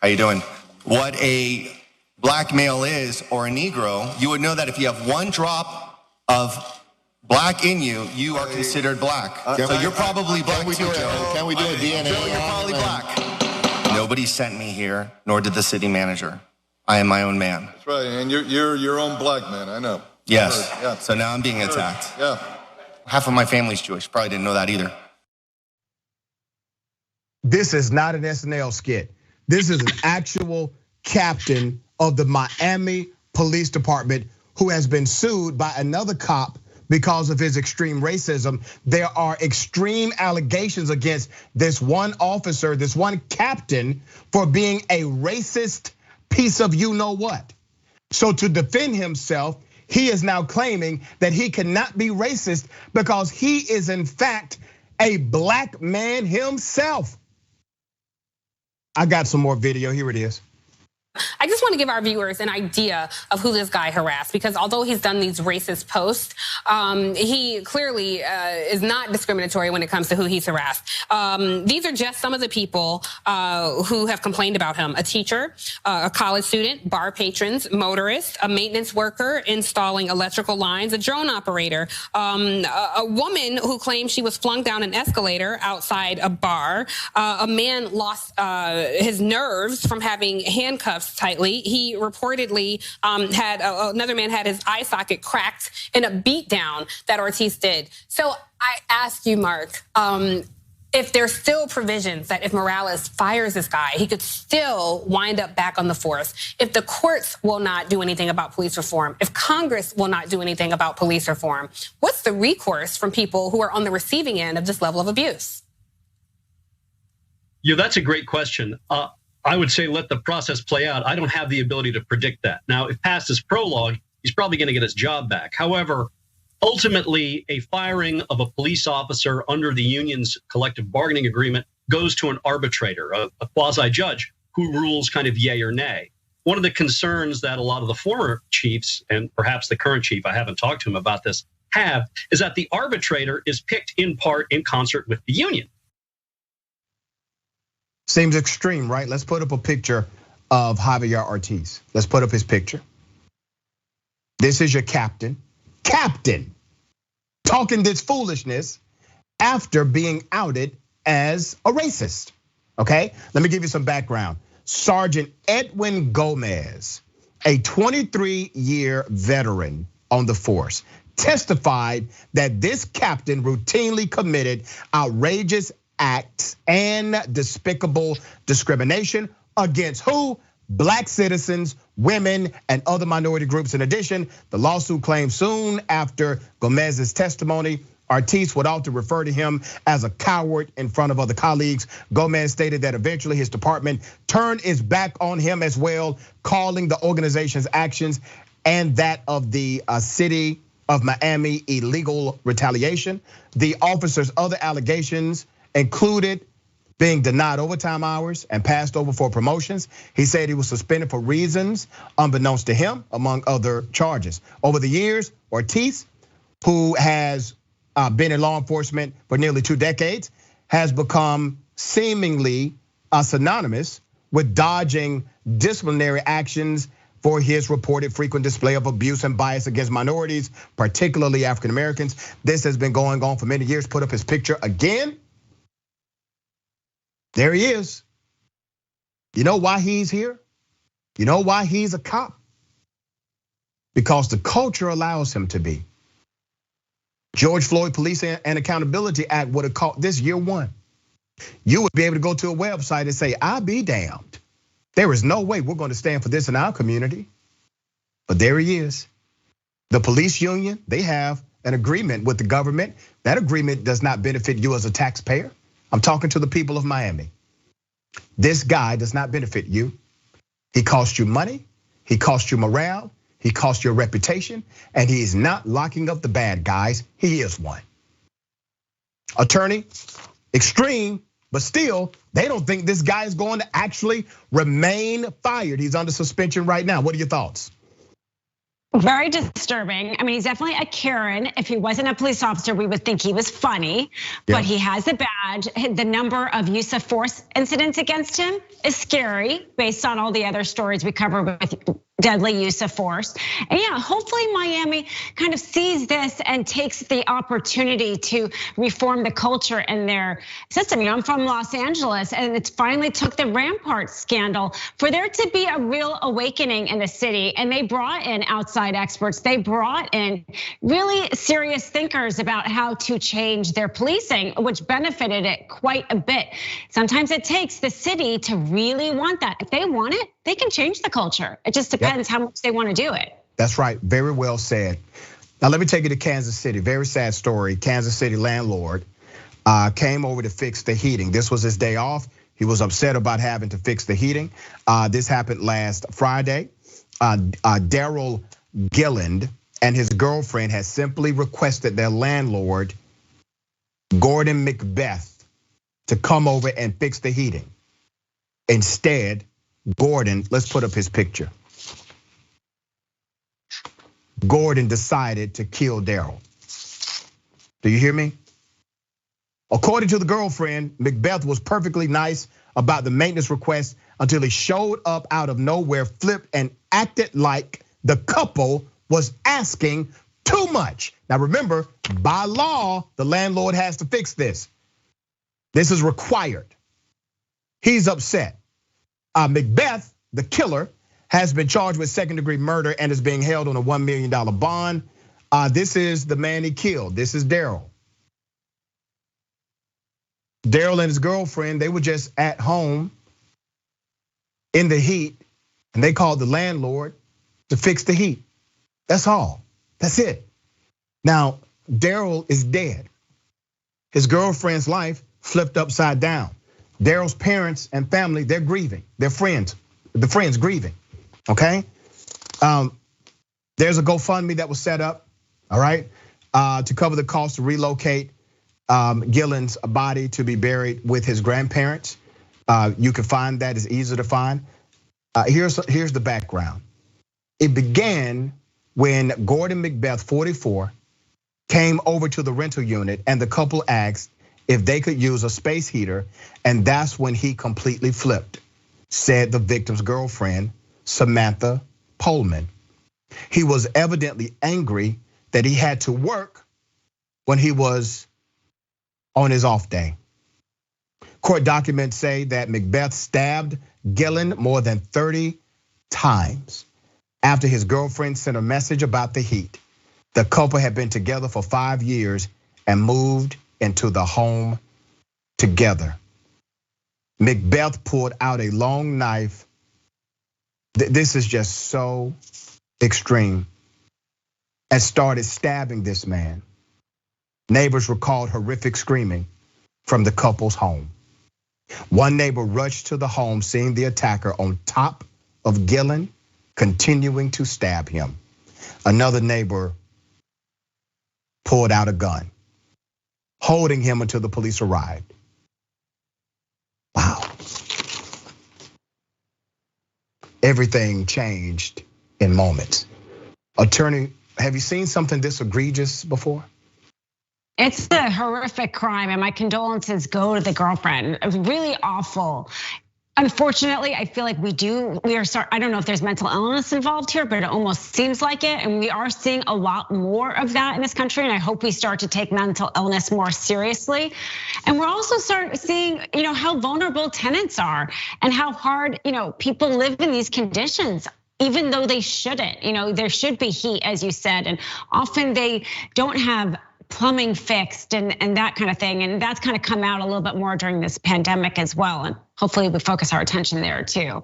how you doing? What a black male is, or a Negro, you would know that if you have one drop of black in you, you are considered black. So you're probably black too, Joe. Can we do a DNA? Joe, you're probably black. Nobody sent me here, nor did the city manager. I am my own man. That's right, and you're your own black man, I know. Yes, yeah. So now I'm being attacked. Yeah. Half of my family's Jewish, probably didn't know that either. This is not an SNL skit. This is an actual captain of the Miami Police Department who has been sued by another cop because of his extreme racism. There are extreme allegations against this one officer, this one captain, for being a racist piece of you know what. So to defend himself, he is now claiming that he cannot be racist because he is in fact a black man himself. I got some more video, here it is. I just want to give our viewers an idea of who this guy harassed, because although he's done these racist posts, he clearly is not discriminatory when it comes to who he's harassed. These are just some of the people who have complained about him: a teacher, a college student, bar patrons, motorists, a maintenance worker installing electrical lines, a drone operator, a woman who claimed she was flung down an escalator outside a bar, a man lost his nerves from having handcuffs tightly. He reportedly had another man had his eye socket cracked in a beatdown that Ortiz did. So I ask you, Mark, if there's still provisions that if Morales fires this guy, he could still wind up back on the force. If the courts will not do anything about police reform, if Congress will not do anything about police reform, what's the recourse from people who are on the receiving end of this level of abuse? Yeah, that's a great question. I would say let the process play out. I don't have the ability to predict that. Now, if past his prologue, he's probably going to get his job back. However, ultimately, a firing of a police officer under the union's collective bargaining agreement goes to an arbitrator, a quasi-judge, who rules kind of yay or nay. One of the concerns that a lot of the former chiefs, and perhaps the current chief, I haven't talked to him about this, have, is that the arbitrator is picked in part in concert with the union. Seems extreme, right? Let's put up a picture of Javier Ortiz. Let's put up his picture. This is your captain. Captain, talking this foolishness after being outed as a racist, okay? Let me give you some background. Sergeant Edwin Gomez, a 23-year veteran on the force, testified that this captain routinely committed outrageous acts and despicable discrimination against who? Black citizens, women, and other minority groups. In addition, the lawsuit claims soon after Gomez's testimony, Ortiz would often refer to him as a coward in front of other colleagues. Gomez stated that eventually his department turned its back on him as well, calling the organization's actions and that of the city of Miami illegal retaliation. The officer's other allegations included being denied overtime hours and passed over for promotions. He said he was suspended for reasons unbeknownst to him, among other charges. Over the years, Ortiz, who has been in law enforcement for nearly 2 decades, has become seemingly synonymous with dodging disciplinary actions for his reported frequent display of abuse and bias against minorities, particularly African Americans. This has been going on for many years. Put up his picture again. There he is. You know why he's here? You know why he's a cop? Because the culture allows him to be. George Floyd Police and Accountability Act would have caught this year one. You would be able to go to a website and say, I'll be damned. There is no way we're going to stand for this in our community. But there he is. The police union, they have an agreement with the government. That agreement does not benefit you as a taxpayer. I'm talking to the people of Miami. This guy does not benefit you. He costs you money, he costs you morale, he costs your reputation, and he is not locking up the bad guys, he is one. Attorney, extreme, but still, they don't think this guy is going to actually remain fired. He's under suspension right now. What are your thoughts? Very disturbing. I mean, he's definitely a Karen. If he wasn't a police officer, we would think he was funny, but he has a badge. The number of use of force incidents against him is scary based on all the other stories we cover with deadly use of force. And yeah, hopefully Miami kind of sees this and takes the opportunity to reform the culture in their system. You know, I'm from Los Angeles, and it's finally took the Rampart scandal for there to be a real awakening in the city. And they brought in outside experts. They brought in really serious thinkers about how to change their policing, which benefited it quite a bit. Sometimes it takes the city to really want that. If they want it, they can change the culture. It just depends how much they want to do it. That's right, very well said. Now let me take you to Kansas City, very sad story. Kansas City landlord came over to fix the heating. This was his day off. He was upset about having to fix the heating. This happened last Friday. Daryl Gilland and his girlfriend had simply requested their landlord, Gordon Macbeth, to come over and fix the heating. Instead, Gordon, let's put up his picture. Gordon decided to kill Daryl. Do you hear me? According to the girlfriend, Macbeth was perfectly nice about the maintenance request until he showed up out of nowhere, flipped, and acted like the couple was asking too much. Now remember, by law, the landlord has to fix this. This is required. He's upset. Macbeth, the killer, has been charged with second-degree murder and is being held on a $1 million bond. This is the man he killed. This is Daryl. Daryl and his girlfriend, they were just at home in the heat, and they called the landlord to fix the heat. That's all. That's it. Now, Daryl is dead. His girlfriend's life flipped upside down. Daryl's parents and family, they're grieving. Their friends, the friends grieving, okay? There's a GoFundMe that was set up, all right, to cover the cost to relocate Gillen's body to be buried with his grandparents. You can find that, it's easy to find. Here's the background. It began when Gordon Macbeth, 44, came over to the rental unit and the couple asked if they could use a space heater, and that's when he completely flipped, said the victim's girlfriend, Samantha Pullman. He was evidently angry that he had to work when he was on his off day. Court documents say that Macbeth stabbed Gillen more than 30 times after his girlfriend sent a message about the heat. The couple had been together for 5 years and moved into the home together. Macbeth pulled out a long knife. This is just so extreme, and started stabbing this man. Neighbors recalled horrific screaming from the couple's home. One neighbor rushed to the home, seeing the attacker on top of Gillen, continuing to stab him. Another neighbor pulled out a gun, holding him until the police arrived. Wow. Everything changed in moments. Attorney, have you seen something this egregious before? It's a horrific crime, and my condolences go to the girlfriend. It was really awful. Unfortunately, I feel like I don't know if there's mental illness involved here, but it almost seems like it. And we are seeing a lot more of that in this country. And I hope we start to take mental illness more seriously. And we're also seeing, how vulnerable tenants are and how hard, people live in these conditions, even though they shouldn't. There should be heat, as you said, and often they don't have plumbing fixed and that kind of thing. And that's kind of come out a little bit more during this pandemic as well. And hopefully we focus our attention there too.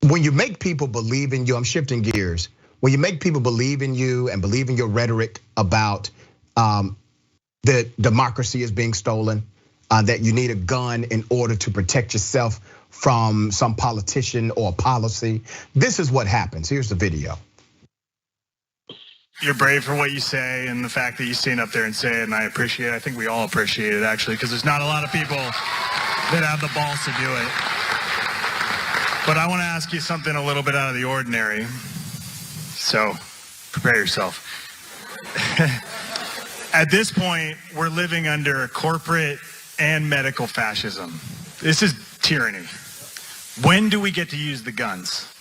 When you make people believe in you, I'm shifting gears. When you make people believe in you and believe in your rhetoric about that democracy is being stolen, that you need a gun in order to protect yourself from some politician or policy, this is what happens. Here's the video. You're brave for what you say, and the fact that you stand up there and say it, and I appreciate it. I think we all appreciate it, actually, because there's not a lot of people that have the balls to do it. But I want to ask you something a little bit out of the ordinary. So prepare yourself. At this point, we're living under corporate and medical fascism. This is tyranny. When do we get to use the guns?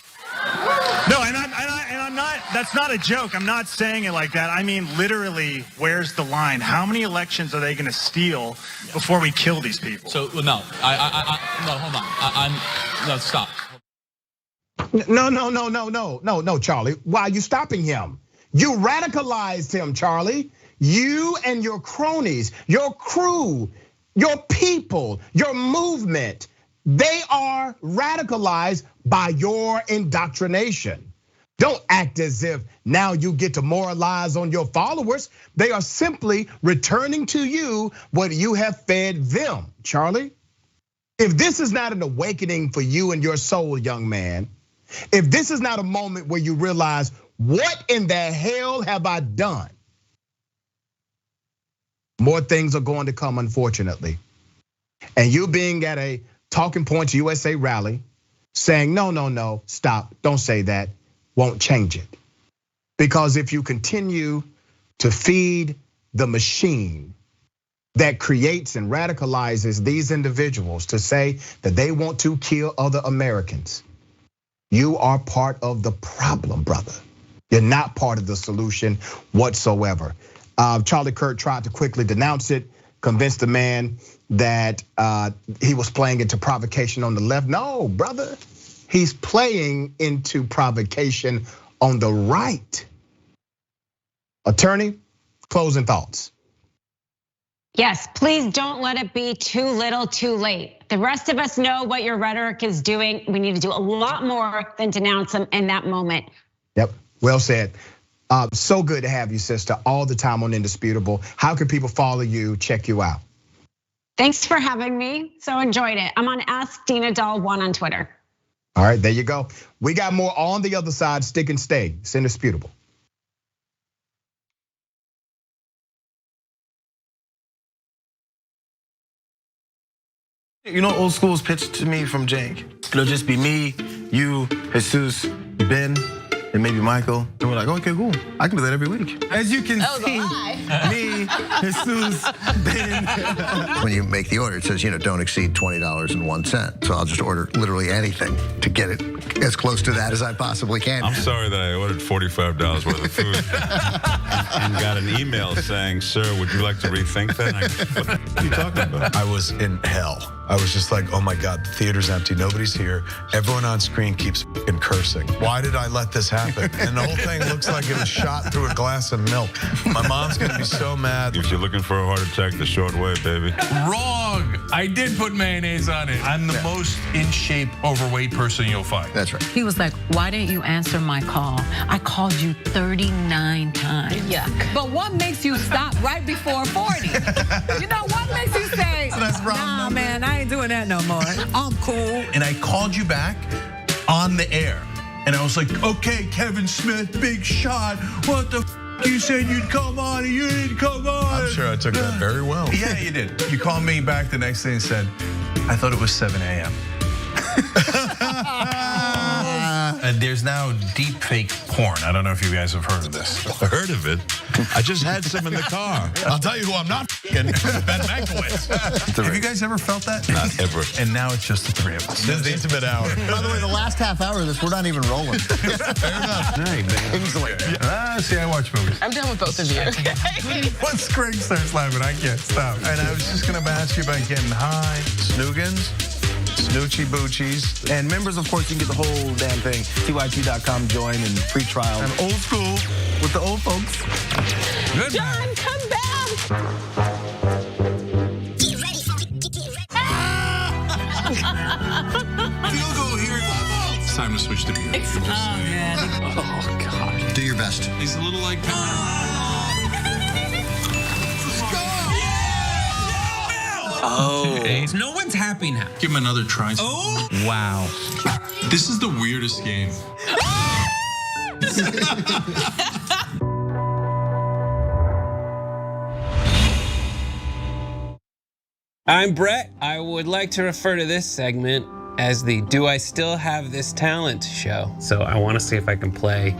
No, and I'm not, that's not a joke. I'm not saying it like that. I mean, literally, where's the line? How many elections are they going to steal before we kill these people? So, no, no, hold on. No, stop. No, Charlie. Why are you stopping him? You radicalized him, Charlie. You and your cronies, your crew, your people, your movement, they are radicalized by your indoctrination. Don't act as if now you get to moralize on your followers. They are simply returning to you what you have fed them, Charlie. If this is not an awakening for you and your soul, young man, if this is not a moment where you realize, what in the hell have I done? More things are going to come, unfortunately. And you being at a Talking Points USA rally saying, no, stop, don't say that, won't change it. Because if you continue to feed the machine that creates and radicalizes these individuals to say that they want to kill other Americans, you are part of the problem, brother. You're not part of the solution whatsoever. Charlie Kirk tried to quickly denounce it, convince the man that he was playing into provocation on the left. No, brother, he's playing into provocation on the right. Attorney, closing thoughts. Yes, please don't let it be too little, too late. The rest of us know what your rhetoric is doing. We need to do a lot more than denounce them in that moment. Yep, well said. So good to have you, sister, all the time on Indisputable. How can people follow you, check you out? Thanks for having me, so enjoyed it. I'm on Ask Dina Doll 1 on Twitter. All right, there you go. We got more on the other side, stick and stay, it's Indisputable. You know, old school's pitched to me from Cenk. It'll just be me, you, Jesus, Ben, and maybe Michael. And we're like, okay, cool. I can do that every week. As you can see, me, Jesus, Ben. When you make the order, it says, don't exceed $20.01. So I'll just order literally anything to get it as close to that as I possibly can. I'm sorry that I ordered $45 worth of food and got an email saying, sir, would you like to rethink that? What are you talking about? I was in hell. I was just like, oh my God, the theater's empty, nobody's here. Everyone on screen keeps fucking cursing. Why did I let this happen? And the whole thing looks like it was shot through a glass of milk. My mom's gonna be so mad. If you're looking for a heart attack, the short way, baby. Wrong, I did put mayonnaise on it. I'm the most in shape, overweight person you'll find. That's right. He was like, why didn't you answer my call? I called you 39 times. Yuck. But what makes you stop right before 40? You know, what makes you say, nah, man, I ain't doing that no more. I'm cool. And I called you back on the air. And I was like, okay, Kevin Smith, big shot. What the you said you'd come on and you didn't come on. I'm sure I took that very well. Yeah, you did. You called me back the next day and said, I thought it was 7 a.m. And there's now deep fake porn. I don't know if you guys have heard of this. Heard of it? I just had some in the car. I'll tell you who I'm not Ben Mankiewicz. Have you guys ever felt that? Not ever. And now it's just the three of us. This is the intimate hour. By the way, the last half hour of this, we're not even rolling. Fair enough. Hey, man. See, I watch movies. I'm done with both of you. Once Greg starts laughing, I can't stop. And I was just gonna ask you about getting high, snoogans, snoochie boochies. And members, of course, you can get the whole damn thing. TYT.com, join and free trial. I'm old school with the old folks. Good. John, come back. Get ready for it. Get ready. Field goal here. It's time to to switch to beauty. Oh, God. Do your best. He's a little like... Oh. No one's happy now. Give him another try. Oh. Wow. This is the weirdest game. I'm Brett. I would like to refer to this segment as the Do I Still Have This Talent show. So I want to see if I can play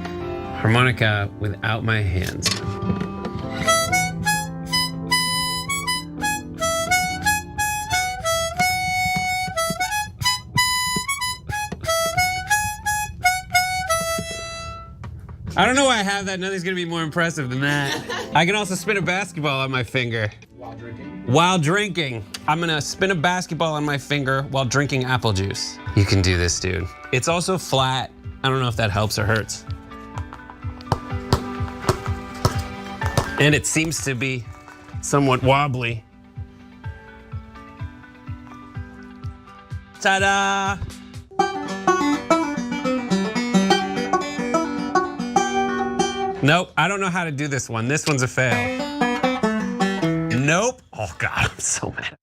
harmonica without my hands. I don't know why I have that. Nothing's gonna be more impressive than that. I can also spin a basketball on my finger. While drinking. I'm gonna spin a basketball on my finger while drinking apple juice. You can do this, dude. It's also flat. I don't know if that helps or hurts. And it seems to be somewhat wobbly. Ta-da! Nope, I don't know how to do this one. This one's a fail. Nope. Oh God, I'm so mad.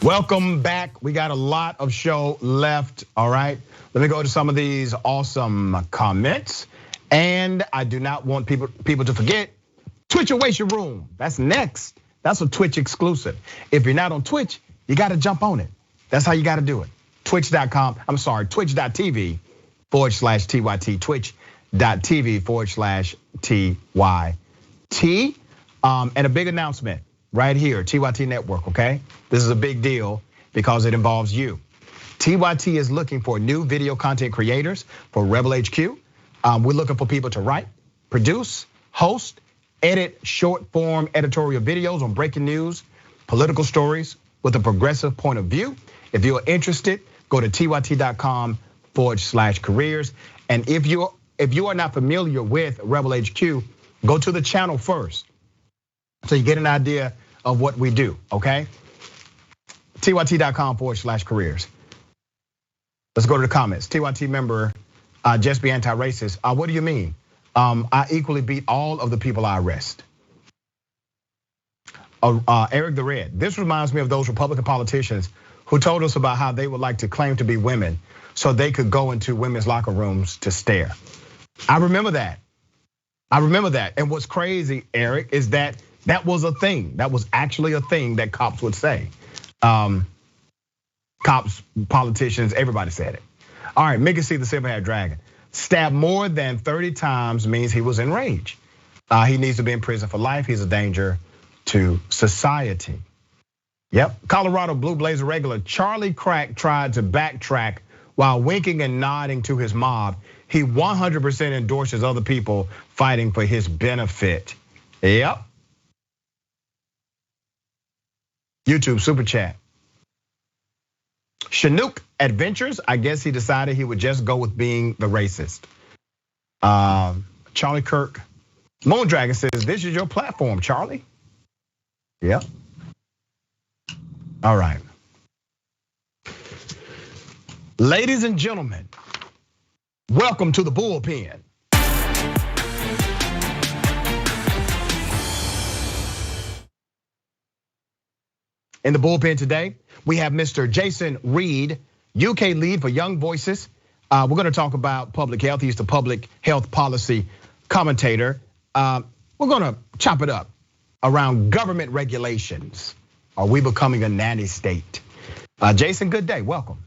Welcome back. We got a lot of show left, all right? Let me go to some of these awesome comments. And I do not want people to forget, Twitch Awation Room. That's next. That's a Twitch exclusive. If you're not on Twitch, you gotta jump on it. That's how you gotta do it. twitch.tv/TYT, twitch.tv/TYT. And a big announcement right here, TYT Network, okay? This is a big deal because it involves you. TYT is looking for new video content creators for Rebel HQ. We're looking for people to write, produce, host, edit short form editorial videos on breaking news, political stories with a progressive point of view. If you're interested, go to tyt.com/careers. And if you are not familiar with Rebel HQ, go to the channel first so you get an idea of what we do, okay? tyt.com/careers. Let's go to the comments. TYT member, just be anti-racist. What do you mean? I equally beat all of the people I arrest. Eric the Red, this reminds me of those Republican politicians who told us about how they would like to claim to be women so they could go into women's locker rooms to stare. I remember that. And what's crazy, Eric, is that was a thing. That was actually a thing that cops would say. Cops, politicians, everybody said it. All right, Mickey C, the silver-haired dragon. Stabbed more than 30 times means he was enraged. He needs to be in prison for life. He's a danger to society. Yep, Colorado Blue Blazer regular Charlie Kirk tried to backtrack while winking and nodding to his mob. He 100% endorses other people fighting for his benefit. Yep. YouTube super chat. Chinook Adventures, I guess he decided he would just go with being the racist. Charlie Kirk. Moon Dragon says, this is your platform, Charlie. Yep. All right. Ladies and gentlemen, welcome to the Bullpen. In the Bullpen today, we have Mr. Jason Reed, UK lead for Young Voices. We're gonna talk about public health. He's the public health policy commentator. We're gonna chop it up around government regulations. Are we becoming a nanny state? Jason, good day, welcome.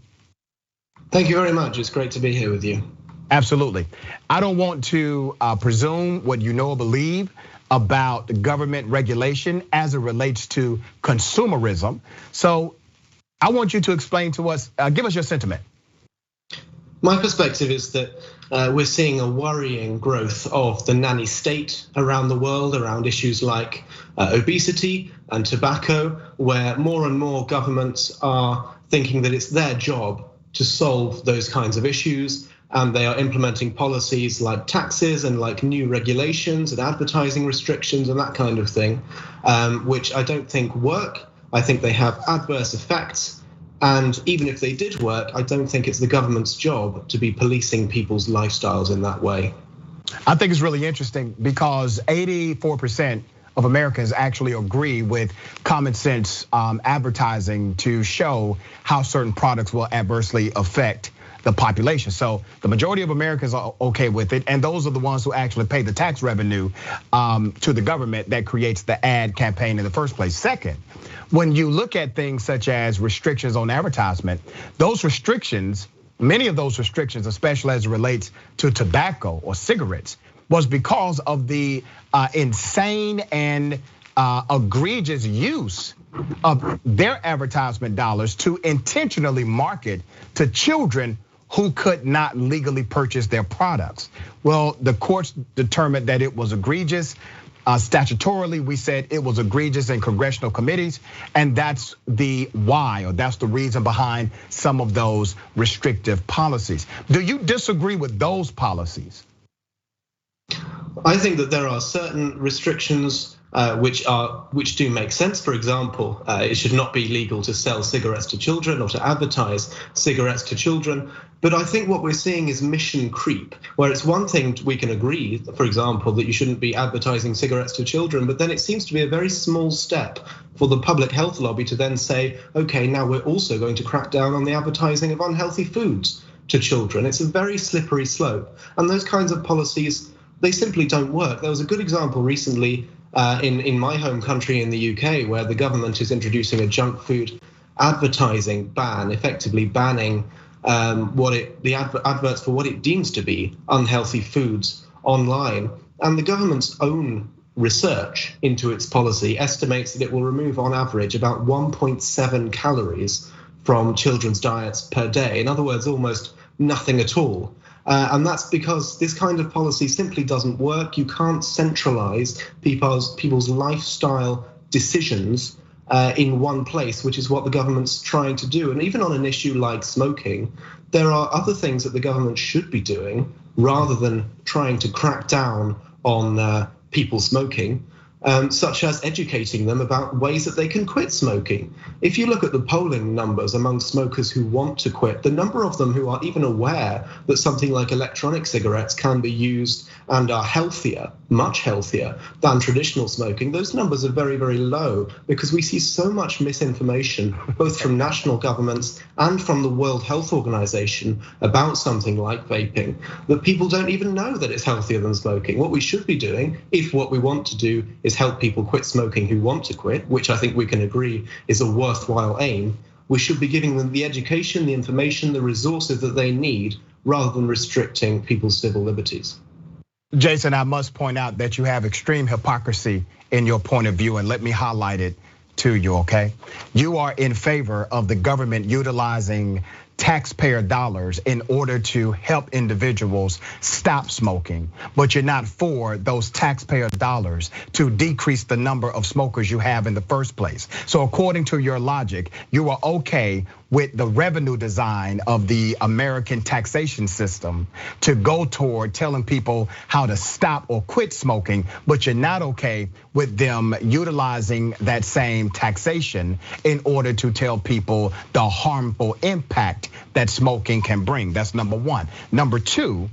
Thank you very much, it's great to be here with you. Absolutely. I don't want to presume what you know or believe about government regulation as it relates to consumerism. So I want you to explain to us, give us your sentiment. My perspective is that we're seeing a worrying growth of the nanny state around the world, around issues like obesity and tobacco, where more and more governments are thinking that it's their job to solve those kinds of issues. And they are implementing policies like taxes and like new regulations and advertising restrictions and that kind of thing, which I don't think work. I think they have adverse effects. And even if they did work, I don't think it's the government's job to be policing people's lifestyles in that way. I think it's really interesting because 84% of Americans actually agree with common sense advertising to show how certain products will adversely affect the population. So the majority of Americans are okay with it, and those are the ones who actually pay the tax revenue to the government that creates the ad campaign in the first place. Second, when you look at things such as restrictions on advertisement, those restrictions, many of those restrictions, especially as it relates to tobacco or cigarettes, was because of the insane and egregious use of their advertisement dollars to intentionally market to children who could not legally purchase their products. Well, the courts determined that it was egregious. Statutorily, we said it was egregious in congressional committees, and that's the why, or that's the reason behind some of those restrictive policies. Do you disagree with those policies? I think that there are certain restrictions which do make sense. For example, it should not be legal to sell cigarettes to children or to advertise cigarettes to children. But I think what we're seeing is mission creep, where it's one thing we can agree, for example, that you shouldn't be advertising cigarettes to children, but then it seems to be a very small step for the public health lobby to then say, okay, now we're also going to crack down on the advertising of unhealthy foods to children. It's a very slippery slope. And those kinds of policies, they simply don't work. There was a good example recently in my home country in the UK, where the government is introducing a junk food advertising ban, effectively banning the adverts for what it deems to be unhealthy foods online. And the government's own research into its policy estimates that it will remove on average about 1.7 calories from children's diets per day. In other words, almost nothing at all. And that's because this kind of policy simply doesn't work. You can't centralize people's lifestyle decisions in one place, which is what the government's trying to do. And even on an issue like smoking, there are other things that the government should be doing rather than trying to crack down on people smoking, such as educating them about ways that they can quit smoking. If you look at the polling numbers among smokers who want to quit, the number of them who are even aware that something like electronic cigarettes can be used and are healthier, much healthier than traditional smoking, those numbers are very, very low, because we see so much misinformation, both from national governments and from the World Health Organization about something like vaping, that people don't even know that it's healthier than smoking. What we should be doing, if what we want to do is help people quit smoking who want to quit, which I think we can agree is a worthwhile aim, we should be giving them the education, the information, the resources that they need, rather than restricting people's civil liberties. Jason, I must point out that you have extreme hypocrisy in your point of view, and let me highlight it to you, okay? You are in favor of the government utilizing taxpayer dollars in order to help individuals stop smoking, but you're not for those taxpayer dollars to decrease the number of smokers you have in the first place. So according to your logic, you are okay with the revenue design of the American taxation system to go toward telling people how to stop or quit smoking, but you're not okay with them utilizing that same taxation in order to tell people the harmful impact that smoking can bring. That's number one. Number two,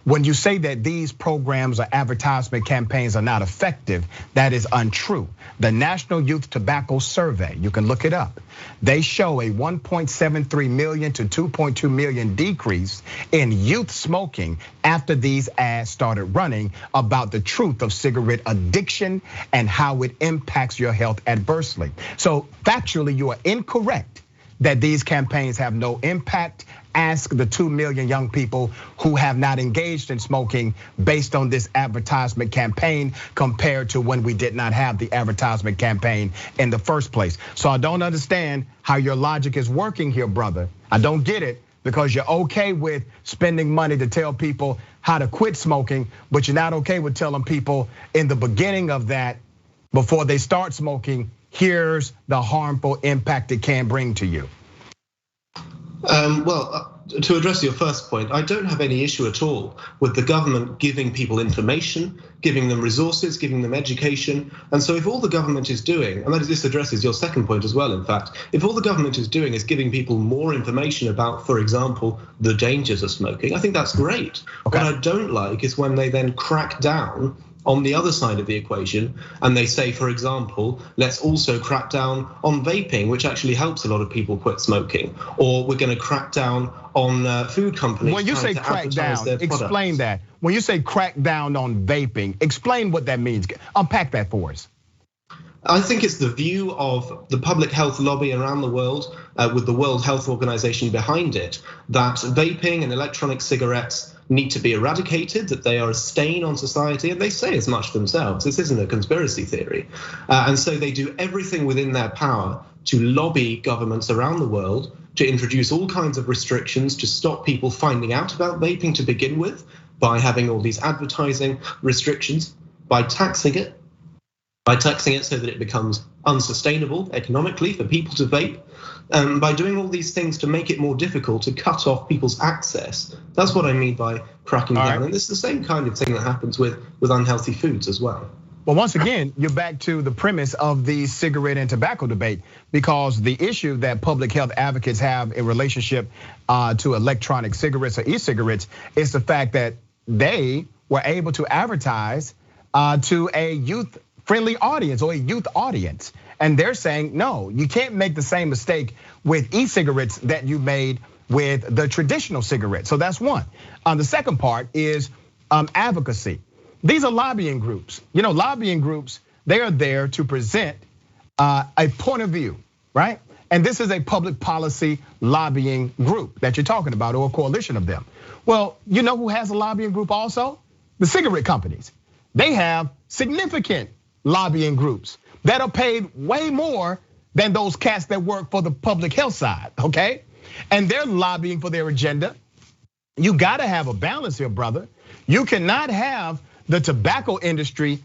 when you say that these programs or advertisement campaigns are not effective, that is untrue. The National Youth Tobacco Survey, you can look it up. They show a 1.73 million to 2.2 million decrease in youth smoking after these ads started running about the truth of cigarette addiction and how it impacts your health adversely. So factually, you are incorrect that these campaigns have no impact. Ask the 2 million young people who have not engaged in smoking based on this advertisement campaign compared to when we did not have the advertisement campaign in the first place. So I don't understand how your logic is working here, brother. I don't get it, because you're okay with spending money to tell people how to quit smoking, but you're not okay with telling people in the beginning of that, before they start smoking, here's the harmful impact it can bring to you. Well, to address your first point, I don't have any issue at all with the government giving people information, giving them resources, giving them education. And so if all the government is doing, and this addresses your second point as well, in fact, if all the government is doing is giving people more information about, for example, the dangers of smoking, I think that's great. Okay. What I don't like is when they then crack down on the other side of the equation, and they say, for example, let's also crack down on vaping, which actually helps a lot of people quit smoking, or we're going to crack down on food companies. When you say crack down, explain that. When you say crack down on vaping, explain what that means. Unpack that for us. I think it's the view of the public health lobby around the world, with the World Health Organization behind it, that vaping and electronic cigarettes need to be eradicated, that they are a stain on society, and they say as much themselves. This isn't a conspiracy theory. And so they do everything within their power to lobby governments around the world to introduce all kinds of restrictions to stop people finding out about vaping to begin with, by having all these advertising restrictions, by taxing it so that it becomes unsustainable economically for people to vape, by doing all these things to make it more difficult to cut off people's access. That's what I mean by cracking down. And it's the same kind of thing that happens with unhealthy foods as well. Well, once again, you're back to the premise of the cigarette and tobacco debate, because the issue that public health advocates have in relationship to electronic cigarettes or e-cigarettes is the fact that they were able to advertise to a youth-friendly audience or a youth audience. And they're saying, no, you can't make the same mistake with e-cigarettes that you made with the traditional cigarette. So that's one. The second part is advocacy. These are lobbying groups. Lobbying groups, they are there to present a point of view, right? And this is a public policy lobbying group that you're talking about, or a coalition of them. Well, you know who has a lobbying group also? The cigarette companies. They have significant lobbying groups that are paid way more than those cats that work for the public health side, okay? And they're lobbying for their agenda. You gotta have a balance here, brother. You cannot have the tobacco industry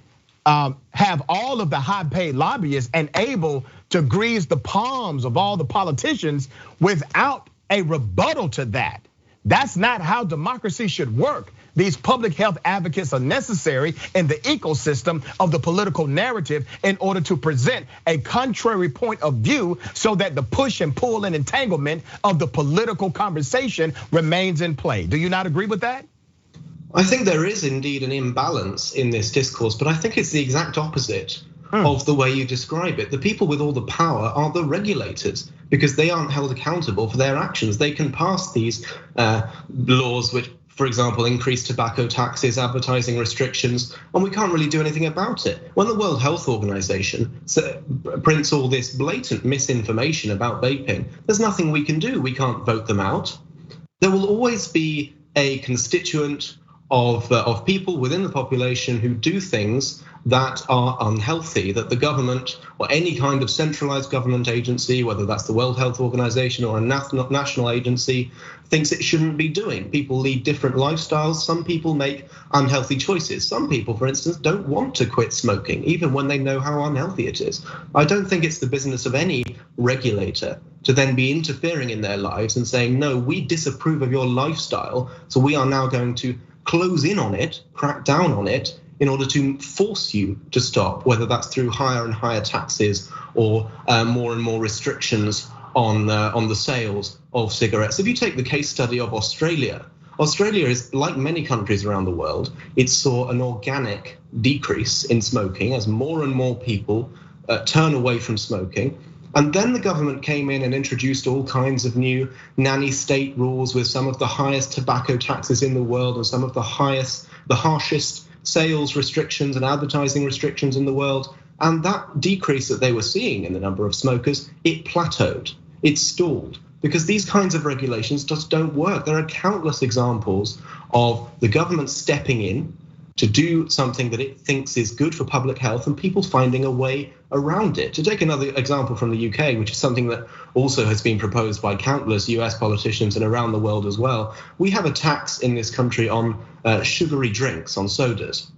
have all of the high-paid lobbyists and able to grease the palms of all the politicians without a rebuttal to that. That's not how democracy should work. These public health advocates are necessary in the ecosystem of the political narrative in order to present a contrary point of view so that the push and pull and entanglement of the political conversation remains in play. Do you not agree with that? I think there is indeed an imbalance in this discourse, but I think it's the exact opposite of the way you describe it. The people with all the power are the regulators, because they aren't held accountable for their actions. They can pass these laws which, for example, increase tobacco taxes, advertising restrictions, and we can't really do anything about it. When the World Health Organization prints all this blatant misinformation about vaping, there's nothing we can do. We can't vote them out. There will always be a constituent of people within the population who do things that are unhealthy, that the government or any kind of centralized government agency, whether that's the World Health Organization or a national agency, thinks it shouldn't be doing. People lead different lifestyles. Some people make unhealthy choices. Some people, for instance, don't want to quit smoking, even when they know how unhealthy it is. I don't think it's the business of any regulator to then be interfering in their lives and saying, no, we disapprove of your lifestyle, so we are now going to close in on it, crack down on it, in order to force you to stop, whether that's through higher and higher taxes or more and more restrictions on the sales of cigarettes. If you take the case study of Australia, Australia is like many countries around the world. It saw an organic decrease in smoking as more and more people turn away from smoking. And then the government came in and introduced all kinds of new nanny state rules with some of the highest tobacco taxes in the world and some of the harshest sales restrictions and advertising restrictions in the world. And that decrease that they were seeing in the number of smokers, it plateaued, it stalled, because these kinds of regulations just don't work. There are countless examples of the government stepping in to do something that it thinks is good for public health and people finding a way around it. To take another example from the UK, which is something that also has been proposed by countless US politicians and around the world as well. We have a tax in this country on sugary drinks, on sodas,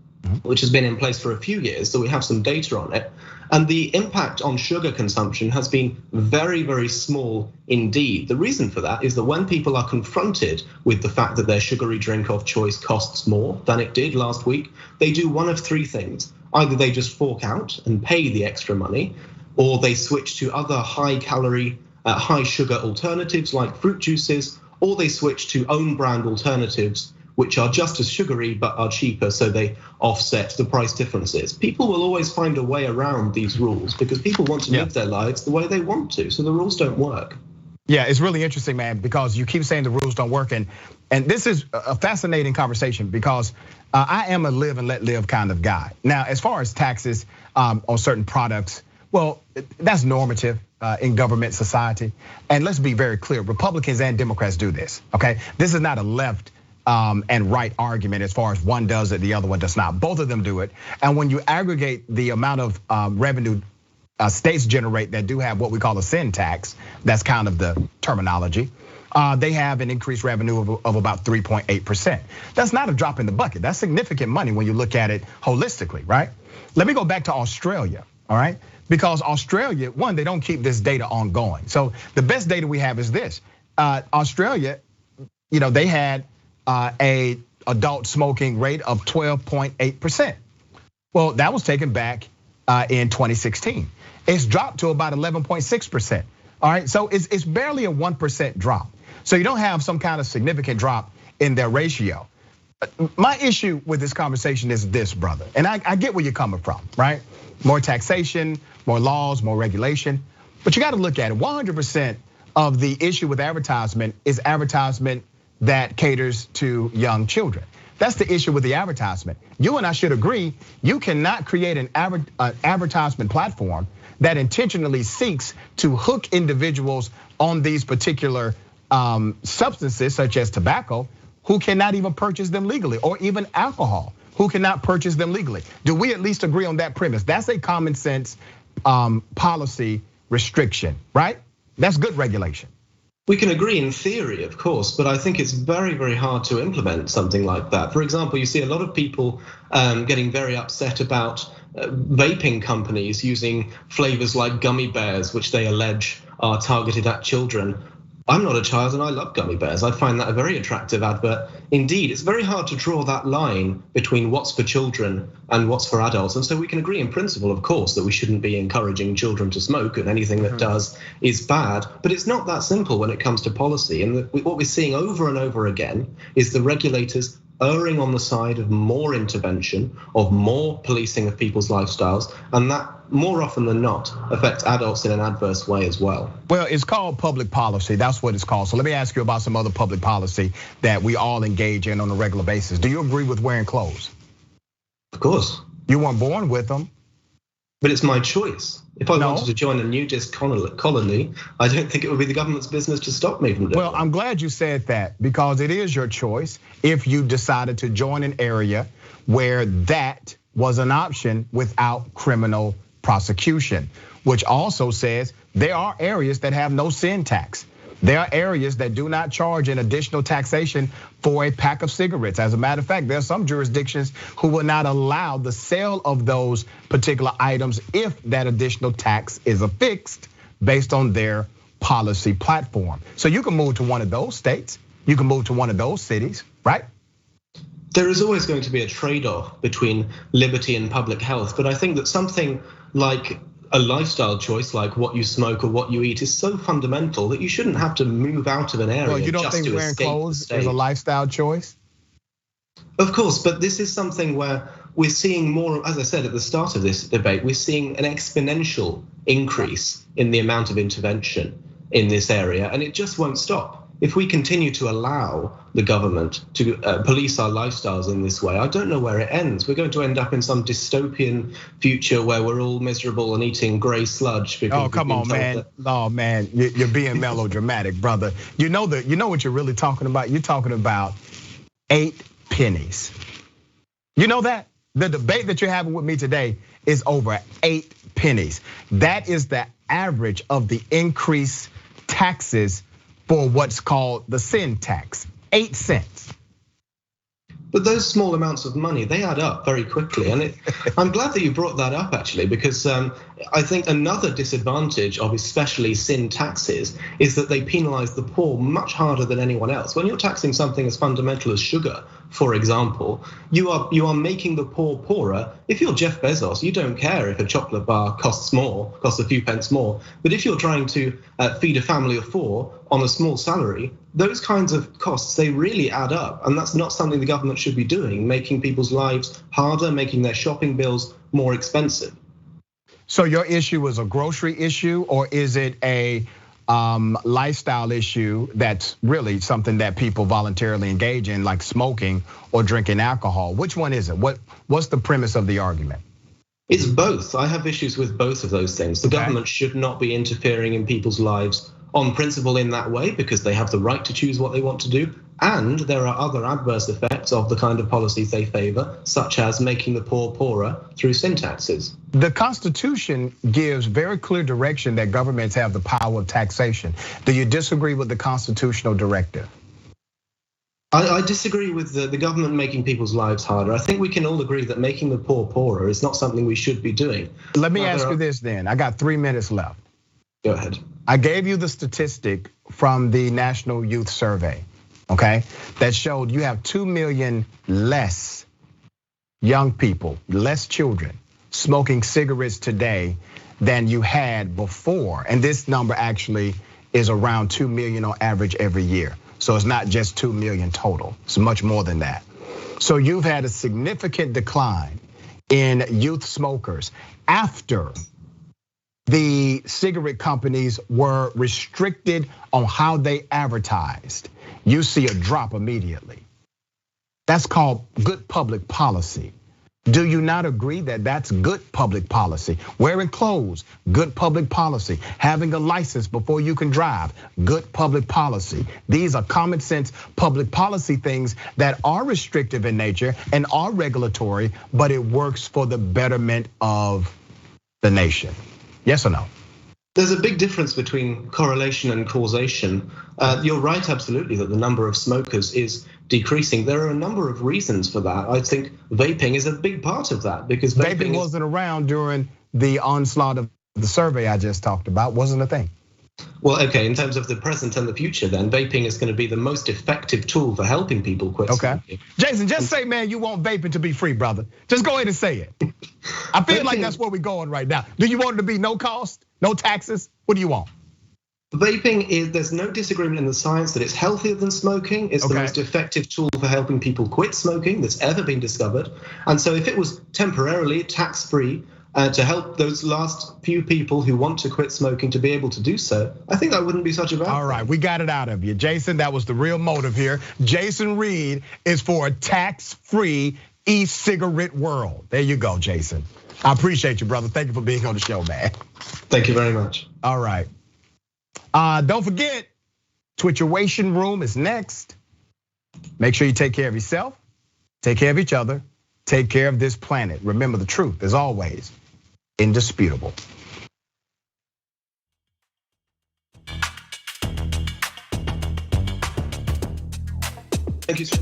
which has been in place for a few years, so we have some data on it. And the impact on sugar consumption has been very, very small indeed. The reason for that is that when people are confronted with the fact that their sugary drink of choice costs more than it did last week, they do one of three things. Either they just fork out and pay the extra money, or they switch to other high calorie, high sugar alternatives like fruit juices, or they switch to own brand alternatives which are just as sugary but are cheaper, so they offset the price differences. People will always find a way around these rules because people want to live their lives the way they want to, so the rules don't work. Yeah, it's really interesting, man, because you keep saying the rules don't work, and this is a fascinating conversation because I am a live and let live kind of guy. Now, as far as taxes on certain products, well, that's normative in government society. And let's be very clear, Republicans and Democrats do this, okay? This is not a left and right argument as far as one does it, the other one does not. Both of them do it. And when you aggregate the amount of revenue states generate that do have what we call a sin tax, that's kind of the terminology, they have an increased revenue of about 3.8%. That's not a drop in the bucket. That's significant money when you look at it holistically, right? Let me go back to Australia, all right? Because Australia, one, they don't keep this data ongoing. So the best data we have is this. Australia, they had a adult smoking rate of 12.8%. Well, that was taken back in 2016. It's dropped to about 11.6%. All right, so it's barely a 1% drop. So you don't have some kind of significant drop in their ratio. My issue with this conversation is this, brother, and I get where you're coming from, right? More taxation, more laws, more regulation, but you got to look at it. 100% of the issue with advertisement is advertisement that caters to young children. That's the issue with the advertisement. You and I should agree, you cannot create an advertisement platform that intentionally seeks to hook individuals on these particular substances, such as tobacco, who cannot even purchase them legally, or even alcohol, who cannot purchase them legally. Do we at least agree on that premise? That's a common sense policy restriction, right? That's good regulation. We can agree in theory, of course, but I think it's very, very hard to implement something like that. For example, you see a lot of people getting very upset about vaping companies using flavors like gummy bears, which they allege are targeted at children. I'm not a child and I love gummy bears. I find that a very attractive advert. Indeed, it's very hard to draw that line between what's for children and what's for adults. And so we can agree in principle, of course, that we shouldn't be encouraging children to smoke, and anything that does is bad. But it's not that simple when it comes to policy. And what we're seeing over and over again is the regulators erring on the side of more intervention, of more policing of people's lifestyles, and that more often than not affects adults in an adverse way as well. Well, it's called public policy. That's what it's called. So let me ask you about some other public policy that we all engage in on a regular basis. Do you agree with wearing clothes? Of course. You weren't born with them. But it's my choice. If I wanted to join a nudist colony, I don't think it would be the government's business to stop me from doing it. Well, I'm glad you said that, because it is your choice if you decided to join an area where that was an option without criminal prosecution, which also says there are areas that have no sin tax. There are areas that do not charge an additional taxation for a pack of cigarettes. As a matter of fact, there are some jurisdictions who will not allow the sale of those particular items if that additional tax is affixed based on their policy platform. So you can move to one of those states, you can move to one of those cities, right? There is always going to be a trade-off between liberty and public health, but I think that something like a lifestyle choice, like what you smoke or what you eat, is so fundamental that you shouldn't have to move out of an area. Well, you don't just think to wearing escape clothes the is a state. lifestyle choice? Of course, but this is something where we're seeing more, as I said at the start of this debate, we're seeing an exponential increase in the amount of intervention in this area, and it just won't stop. If we continue to allow the government to police our lifestyles in this way, I don't know where it ends. We're going to end up in some dystopian future where we're all miserable and eating gray sludge. Oh, come on, man. Oh, man, you're being melodramatic, brother. You know what you're really talking about? You're talking about 8 pennies. You know that? The debate that you're having with me today is over 8 pennies. That is the average of the increased taxes for what's called the sin tax, 8 cents. But those small amounts of money, they add up very quickly. And I'm glad that you brought that up, actually, because I think another disadvantage of especially sin taxes is that they penalize the poor much harder than anyone else. When you're taxing something as fundamental as sugar, for example, you are making the poor poorer. If you're Jeff Bezos, you don't care if a chocolate bar costs a few pence more. But if you're trying to feed a family of 4 on a small salary, those kinds of costs, they really add up. And that's not something the government should be doing, making people's lives harder, making their shopping bills more expensive. So your issue is a grocery issue, or is it a lifestyle issue that's really something that people voluntarily engage in, like smoking or drinking alcohol? Which one is it? What's the premise of the argument? It's both. I have issues with both of those things. The government should not be interfering in people's lives on principle in that way, because they have the right to choose what they want to do. And there are other adverse effects of the kind of policies they favor, such as making the poor poorer through sin taxes. The Constitution gives very clear direction that governments have the power of taxation. Do you disagree with the constitutional directive? I disagree with the government making people's lives harder. I think we can all agree that making the poor poorer is not something we should be doing. Let me ask you this then. I got 3 minutes left. Go ahead. I gave you the statistic from the National Youth Survey, okay? That showed you have 2 million less young people, less children, smoking cigarettes today than you had before. And this number actually is around 2 million on average every year. So it's not just 2 million total, it's much more than that. So you've had a significant decline in youth smokers after the cigarette companies were restricted on how they advertised. You see a drop immediately. That's called good public policy. Do you not agree that that's good public policy? Wearing clothes, good public policy. Having a license before you can drive, good public policy. These are common sense public policy things that are restrictive in nature and are regulatory, but it works for the betterment of the nation. Yes or no? There's a big difference between correlation and causation. You're right, absolutely, that the number of smokers is decreasing. There are a number of reasons for that. I think vaping is a big part of that because vaping wasn't around during the onslaught of the survey I just talked about, wasn't a thing. Well, okay, in terms of the present and the future, then vaping is going to be the most effective tool for helping people quit smoking. Jason, just say, man, you want vaping to be free, brother. Just go ahead and say it. I feel like that's where we're going right now. Do you want it to be no cost, no taxes? What do you want? Vaping is, there's no disagreement in the science that it's healthier than smoking. It's the most effective tool for helping people quit smoking that's ever been discovered. And so if it was temporarily tax-free, to help those last few people who want to quit smoking to be able to do so, I think that wouldn't be such a bad thing. All right, we got it out of you. Jason, that was the real motive here. Jason Reed is for a tax-free e-cigarette world. There you go, Jason. I appreciate you, brother. Thank you for being on the show, man. Thank you very much. All right. Don't forget, Twitcheration Room is next. Make sure you take care of yourself, take care of each other, take care of this planet. Remember, the truth is always indisputable. Thank you, sir.